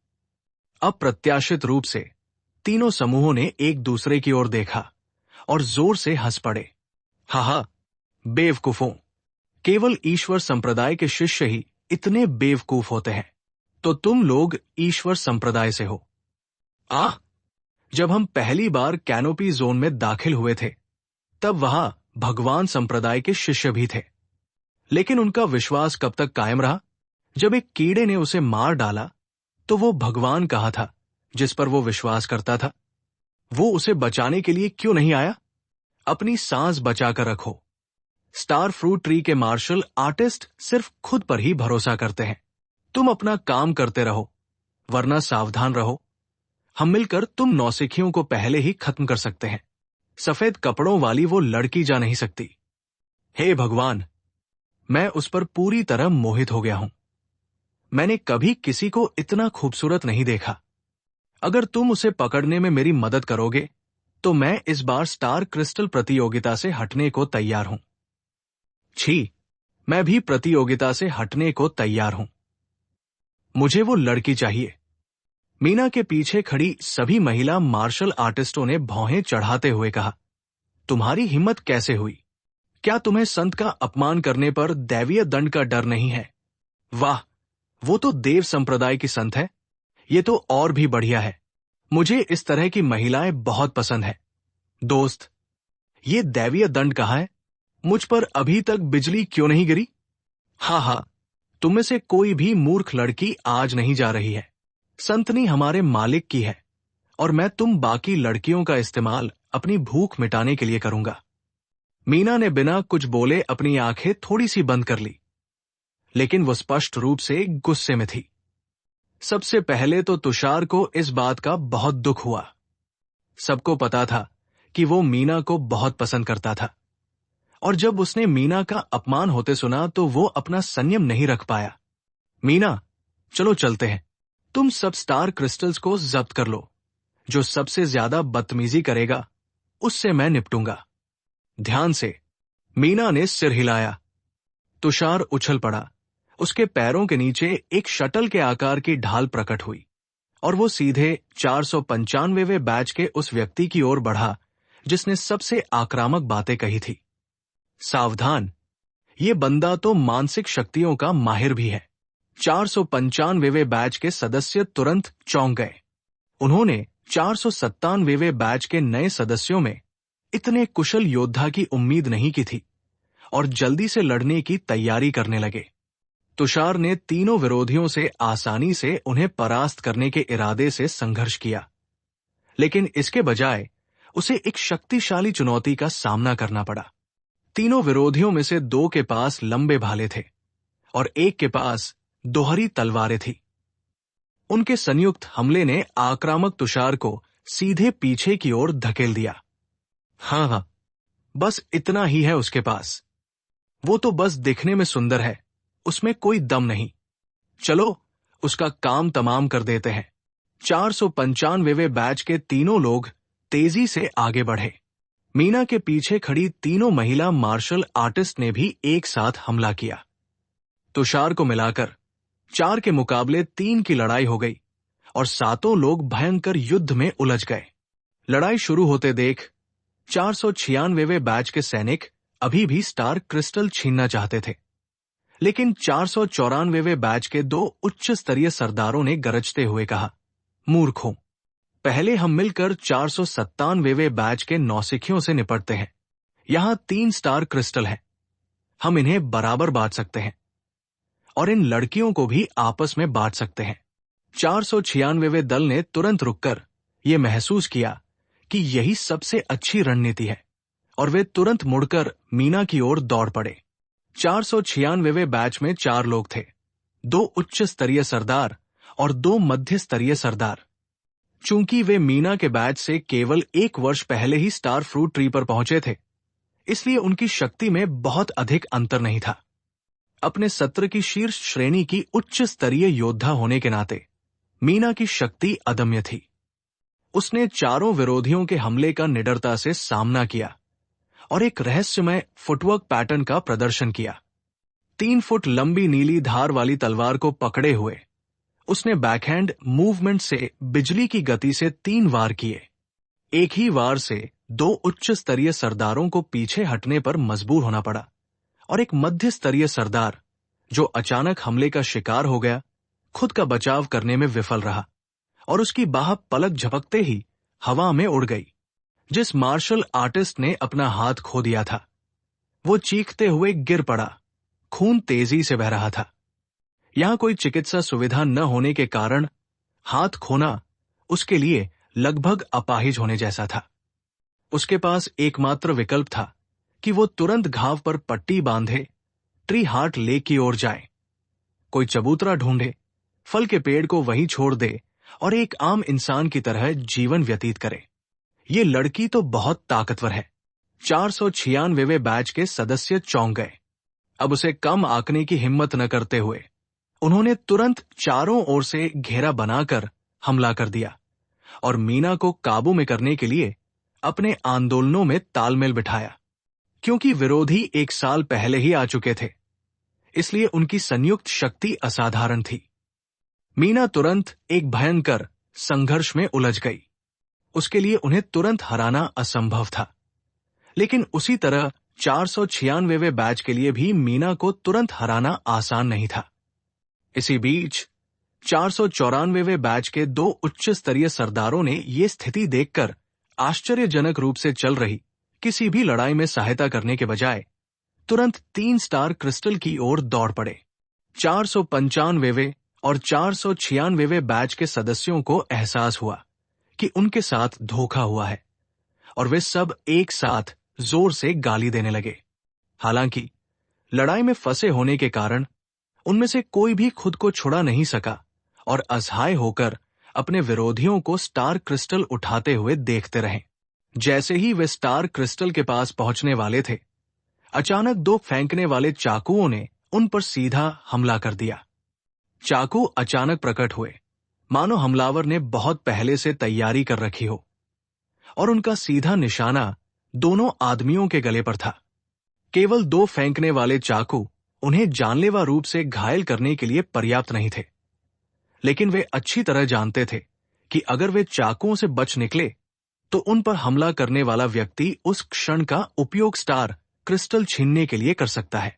S1: अप्रत्याशित रूप से तीनों समूहों ने एक दूसरे की ओर देखा और जोर से हंस पड़े। हा, बेवकूफों, केवल ईश्वर संप्रदाय के शिष्य ही इतने बेवकूफ होते हैं, तो तुम लोग ईश्वर संप्रदाय से हो। जब हम पहली बार कैनोपी जोन में दाखिल हुए थे, तब वहां भगवान संप्रदाय के शिष्य भी थे, लेकिन उनका विश्वास कब तक कायम रहा? जब एक कीड़े ने उसे मार डाला तो वो भगवान कहा था जिस पर वो विश्वास करता था। वो उसे बचाने के लिए क्यों नहीं आया? अपनी सांस बचाकर रखो। स्टार फ्रूट ट्री के मार्शल आर्टिस्ट सिर्फ खुद पर ही भरोसा करते हैं। तुम अपना काम करते रहो, वरना सावधान रहो। हम मिलकर तुम नौसिखियों को पहले ही खत्म कर सकते हैं। सफेद कपड़ों वाली वो लड़की जा नहीं सकती। हे भगवान, मैं उस पर पूरी तरह मोहित हो गया हूं। मैंने कभी किसी को इतना खूबसूरत नहीं देखा। अगर तुम उसे पकड़ने में मेरी मदद करोगे तो मैं इस बार स्टार क्रिस्टल प्रतियोगिता से हटने को तैयार हूं। छी, मैं भी प्रतियोगिता से हटने को तैयार हूं। मुझे वो लड़की चाहिए। मीना के पीछे खड़ी सभी महिला मार्शल आर्टिस्टों ने भौहें चढ़ाते हुए कहा, तुम्हारी हिम्मत कैसे हुई? क्या तुम्हें संत का अपमान करने पर दैवीय दंड का डर नहीं है? वाह, वो तो देव संप्रदाय की संत है। ये तो और भी बढ़िया है। मुझे इस तरह की महिलाएं बहुत पसंद है। दोस्त, ये दैवीय दंड कहाँ है? मुझ पर अभी तक बिजली क्यों नहीं गिरी? हाँ हाँ, तुम में से कोई भी मूर्ख लड़की आज नहीं जा रही है। संतनी हमारे मालिक की है और मैं तुम बाकी लड़कियों का इस्तेमाल अपनी भूख मिटाने के लिए करूंगा। मीना ने बिना कुछ बोले अपनी आंखें थोड़ी सी बंद कर ली, लेकिन वो स्पष्ट रूप से गुस्से में थी। सबसे पहले तो तुषार को इस बात का बहुत दुख हुआ। सबको पता था कि वो मीना को बहुत पसंद करता था, और जब उसने मीना का अपमान होते सुना तो वो अपना संयम नहीं रख पाया। मीना, चलो चलते हैं। तुम सब स्टार क्रिस्टल्स को जब्त कर लो। जो सबसे ज्यादा बदतमीजी करेगा उससे मैं निपटूंगा। ध्यान से। मीना ने सिर हिलाया। तुषार उछल पड़ा। उसके पैरों के नीचे एक शटल के आकार की ढाल प्रकट हुई और वो सीधे 495वें बैच के उस व्यक्ति की ओर बढ़ा जिसने सबसे आक्रामक बातें कही थी। सावधान, ये बंदा तो मानसिक शक्तियों का माहिर भी है। 495वें बैच के सदस्य तुरंत चौंक गए। उन्होंने 497वें बैच के नए सदस्यों में इतने कुशल योद्धा की उम्मीद नहीं की थी और जल्दी से लड़ने की तैयारी करने लगे। तुषार ने तीनों विरोधियों से आसानी से उन्हें परास्त करने के इरादे से संघर्ष किया, लेकिन इसके बजाय उसे एक शक्तिशाली चुनौती का सामना करना पड़ा। तीनों विरोधियों में से दो के पास लंबे भाले थे और एक के पास दोहरी तलवारें थी। उनके संयुक्त हमले ने आक्रामक तुषार को सीधे पीछे की ओर धकेल दिया। हाँ, बस इतना ही है उसके पास। वो तो बस दिखने में सुंदर है, उसमें कोई दम नहीं। चलो उसका काम तमाम कर देते हैं। 495वें बैच के तीनों लोग तेजी से आगे बढ़े। मीना के पीछे खड़ी तीनों महिला मार्शल आर्टिस्ट ने भी एक साथ हमला किया। तुषार को मिलाकर 4 के मुकाबले 3 की लड़ाई हो गई और सातों लोग भयंकर युद्ध में उलझ गए। लड़ाई शुरू होते देख 496वें बैच के सैनिक अभी भी स्टार क्रिस्टल छीनना चाहते थे, लेकिन 494वें बैच के 2 उच्च स्तरीय सरदारों ने गरजते हुए कहा, मूर्खों, पहले हम मिलकर 497वें बैच के नौसिखियों से निपटते हैं। यहां 3 स्टार क्रिस्टल हैं, हम इन्हें बराबर बांट सकते हैं और इन लड़कियों को भी आपस में बांट सकते हैं। 496वें दल ने तुरंत रुककर यह महसूस किया कि यही सबसे अच्छी रणनीति है और वे तुरंत मुड़कर मीना की ओर दौड़ पड़े। 496वें बैच में 4 लोग थे, 2 उच्च स्तरीय सरदार और 2 मध्य स्तरीय सरदार। चूंकि वे मीना के बैच से केवल 1 वर्ष पहले ही स्टार फ्रूट ट्री पर पहुंचे थे, इसलिए उनकी शक्ति में बहुत अधिक अंतर नहीं था। अपने सत्र की शीर्ष श्रेणी की उच्च स्तरीय योद्धा होने के नाते मीना की शक्ति अदम्य थी। उसने चारों विरोधियों के हमले का निडरता से सामना किया और एक रहस्यमय फुटवर्क पैटर्न का प्रदर्शन किया। 3 फुट लंबी नीली धार वाली तलवार को पकड़े हुए उसने बैकहैंड मूवमेंट से बिजली की गति से 3 वार किए। एक ही वार से 2 उच्च स्तरीय सरदारों को पीछे हटने पर मजबूर होना पड़ा और एक मध्य स्तरीय सरदार, जो अचानक हमले का शिकार हो गया, खुद का बचाव करने में विफल रहा और उसकी बाह पलक झपकते ही हवा में उड़ गई। जिस मार्शल आर्टिस्ट ने अपना हाथ खो दिया था, वो चीखते हुए गिर पड़ा। खून तेजी से बह रहा था। यहां कोई चिकित्सा सुविधा न होने के कारण हाथ खोना उसके लिए लगभग अपाहिज होने जैसा था। उसके पास एकमात्र विकल्प था कि वो तुरंत घाव पर पट्टी बांधे ट्री हार्ट लेक की ओर जाए, कोई चबूतरा ढूंढे, फल के पेड़ को वहीं छोड़ दे और एक आम इंसान की तरह जीवन व्यतीत करे। ये लड़की तो बहुत ताकतवर है। 496वें बैच के सदस्य चौंक गए। अब उसे कम आंकने की हिम्मत न करते हुए उन्होंने तुरंत चारों ओर से घेरा बनाकर हमला कर दिया और मीना को काबू में करने के लिए अपने आंदोलनों में तालमेल बिठाया। क्योंकि विरोधी 1 साल पहले ही आ चुके थे, इसलिए उनकी संयुक्त शक्ति असाधारण थी। मीना तुरंत एक भयंकर संघर्ष में उलझ गई। उसके लिए उन्हें तुरंत हराना असंभव था। लेकिन उसी तरह 496वें बैच के लिए भी मीना को तुरंत हराना आसान नहीं था। इसी बीच 494वें बैच के 2 उच्च स्तरीय सरदारों ने ये स्थिति देखकर आश्चर्यजनक रूप से चल रही किसी भी लड़ाई में सहायता करने के बजाय तुरंत 3 स्टार क्रिस्टल की ओर दौड़ पड़े। 495वें और 496वें बैच के सदस्यों को एहसास हुआ कि उनके साथ धोखा हुआ है और वे सब एक साथ जोर से गाली देने लगे। हालांकि लड़ाई में फंसे होने के कारण उनमें से कोई भी खुद को छुड़ा नहीं सका और असहाय होकर अपने विरोधियों को स्टार क्रिस्टल उठाते हुए देखते रहे। जैसे ही वे स्टार क्रिस्टल के पास पहुंचने वाले थे, अचानक 2 फेंकने वाले चाकुओं ने उन पर सीधा हमला कर दिया। चाकू अचानक प्रकट हुए, मानो हमलावर ने बहुत पहले से तैयारी कर रखी हो, और उनका सीधा निशाना दोनों आदमियों के गले पर था। केवल 2 फेंकने वाले चाकू उन्हें जानलेवा रूप से घायल करने के लिए पर्याप्त नहीं थे, लेकिन वे अच्छी तरह जानते थे कि अगर वे चाकुओं से बच निकले तो उन पर हमला करने वाला व्यक्ति उस क्षण का उपयोग स्टार क्रिस्टल छीनने के लिए कर सकता है।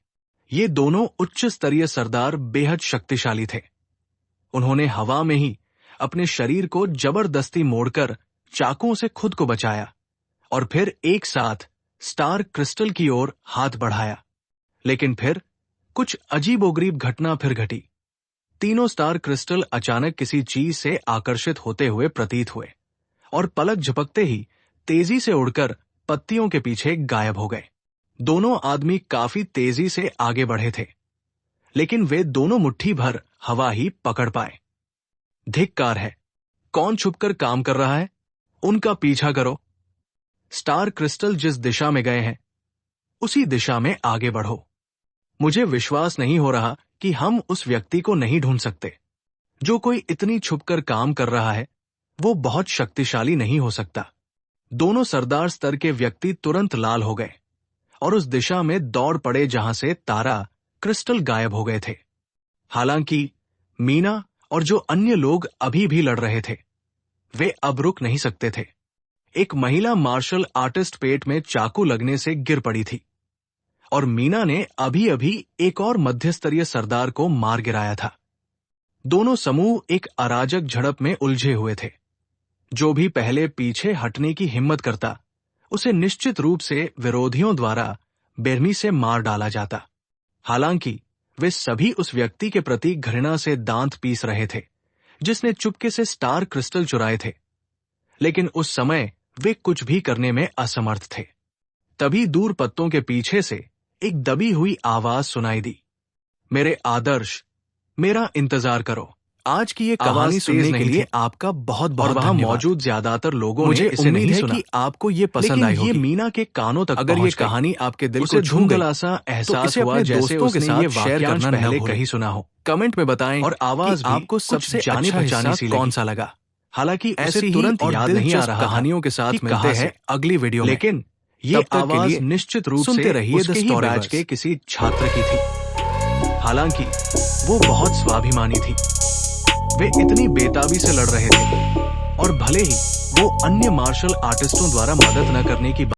S1: ये दोनों उच्च स्तरीय सरदार बेहद शक्तिशाली थे। उन्होंने हवा में ही अपने शरीर को जबरदस्ती मोड़कर चाकुओं से खुद को बचाया और फिर एक साथ स्टार क्रिस्टल की ओर हाथ बढ़ाया। लेकिन फिर कुछ अजीबोगरीब घटना फिर घटी। तीनों स्टार क्रिस्टल अचानक किसी चीज से आकर्षित होते हुए प्रतीत हुए और पलक झपकते ही तेजी से उड़कर पत्तियों के पीछे गायब हो गए। दोनों आदमी काफी तेजी से आगे बढ़े थे, लेकिन वे दोनों मुट्ठी भर हवा ही पकड़ पाए। धिक्कार है, कौन छुपकर काम कर रहा है, उनका पीछा करो। स्टार क्रिस्टल जिस दिशा में गए हैं उसी दिशा में आगे बढ़ो। मुझे विश्वास नहीं हो रहा कि हम उस व्यक्ति को नहीं ढूंढ सकते। जो कोई इतनी छुपकर काम कर रहा है वो बहुत शक्तिशाली नहीं हो सकता। दोनों सरदार स्तर के व्यक्ति तुरंत लाल हो गए और उस दिशा में दौड़ पड़े जहां से तारा क्रिस्टल गायब हो गए थे। हालांकि मीना और जो अन्य लोग अभी भी लड़ रहे थे, वे अब रुक नहीं सकते थे। एक महिला मार्शल आर्टिस्ट पेट में चाकू लगने से गिर पड़ी थी और मीना ने अभी अभी एक और मध्यस्तरीय सरदार को मार गिराया था। दोनों समूह एक अराजक झड़प में उलझे हुए थे। जो भी पहले पीछे हटने की हिम्मत करता उसे निश्चित रूप से विरोधियों द्वारा बेरमी से मार डाला जाता। हालांकि वे सभी उस व्यक्ति के प्रति घृणा से दांत पीस रहे थे जिसने चुपके से स्टार क्रिस्टल चुराए थे, लेकिन उस समय वे कुछ भी करने में असमर्थ थे। तभी दूर पत्तों के पीछे से एक दबी हुई आवाज सुनाई दी, मेरे आदर्श, मेरा इंतजार करो। आज की ये कहानी सुनने के लिए आपका बहुत बहुत वहां मौजूद ज्यादातर लोगों ने इसे नहीं सुना कि आपको ये पसंद आई होगी। ये मीना के कानों तक अगर ये कहानी आपके दिल को छू गई सा एहसास हुआ जैसे उसके साथ शेयर करना पहले कहीं सुना हो। कमेंट में बताएं और आवाज आपको सबसे जानी पहचानी सी कौन सा लगा। हालांकि ऐसे तुरंत याद नहीं आ रहा कहानियों के साथ मिलते हैं अगली वीडियो में, लेकिन ये आवाज निश्चित रूप से उसके ही बैच के किसी छात्र की थी। हालांकि वो बहुत स्वाभिमानी थी। वे इतनी बेताबी से लड़ रहे थे और भले ही वो अन्य मार्शल आर्टिस्टों द्वारा मदद न करने की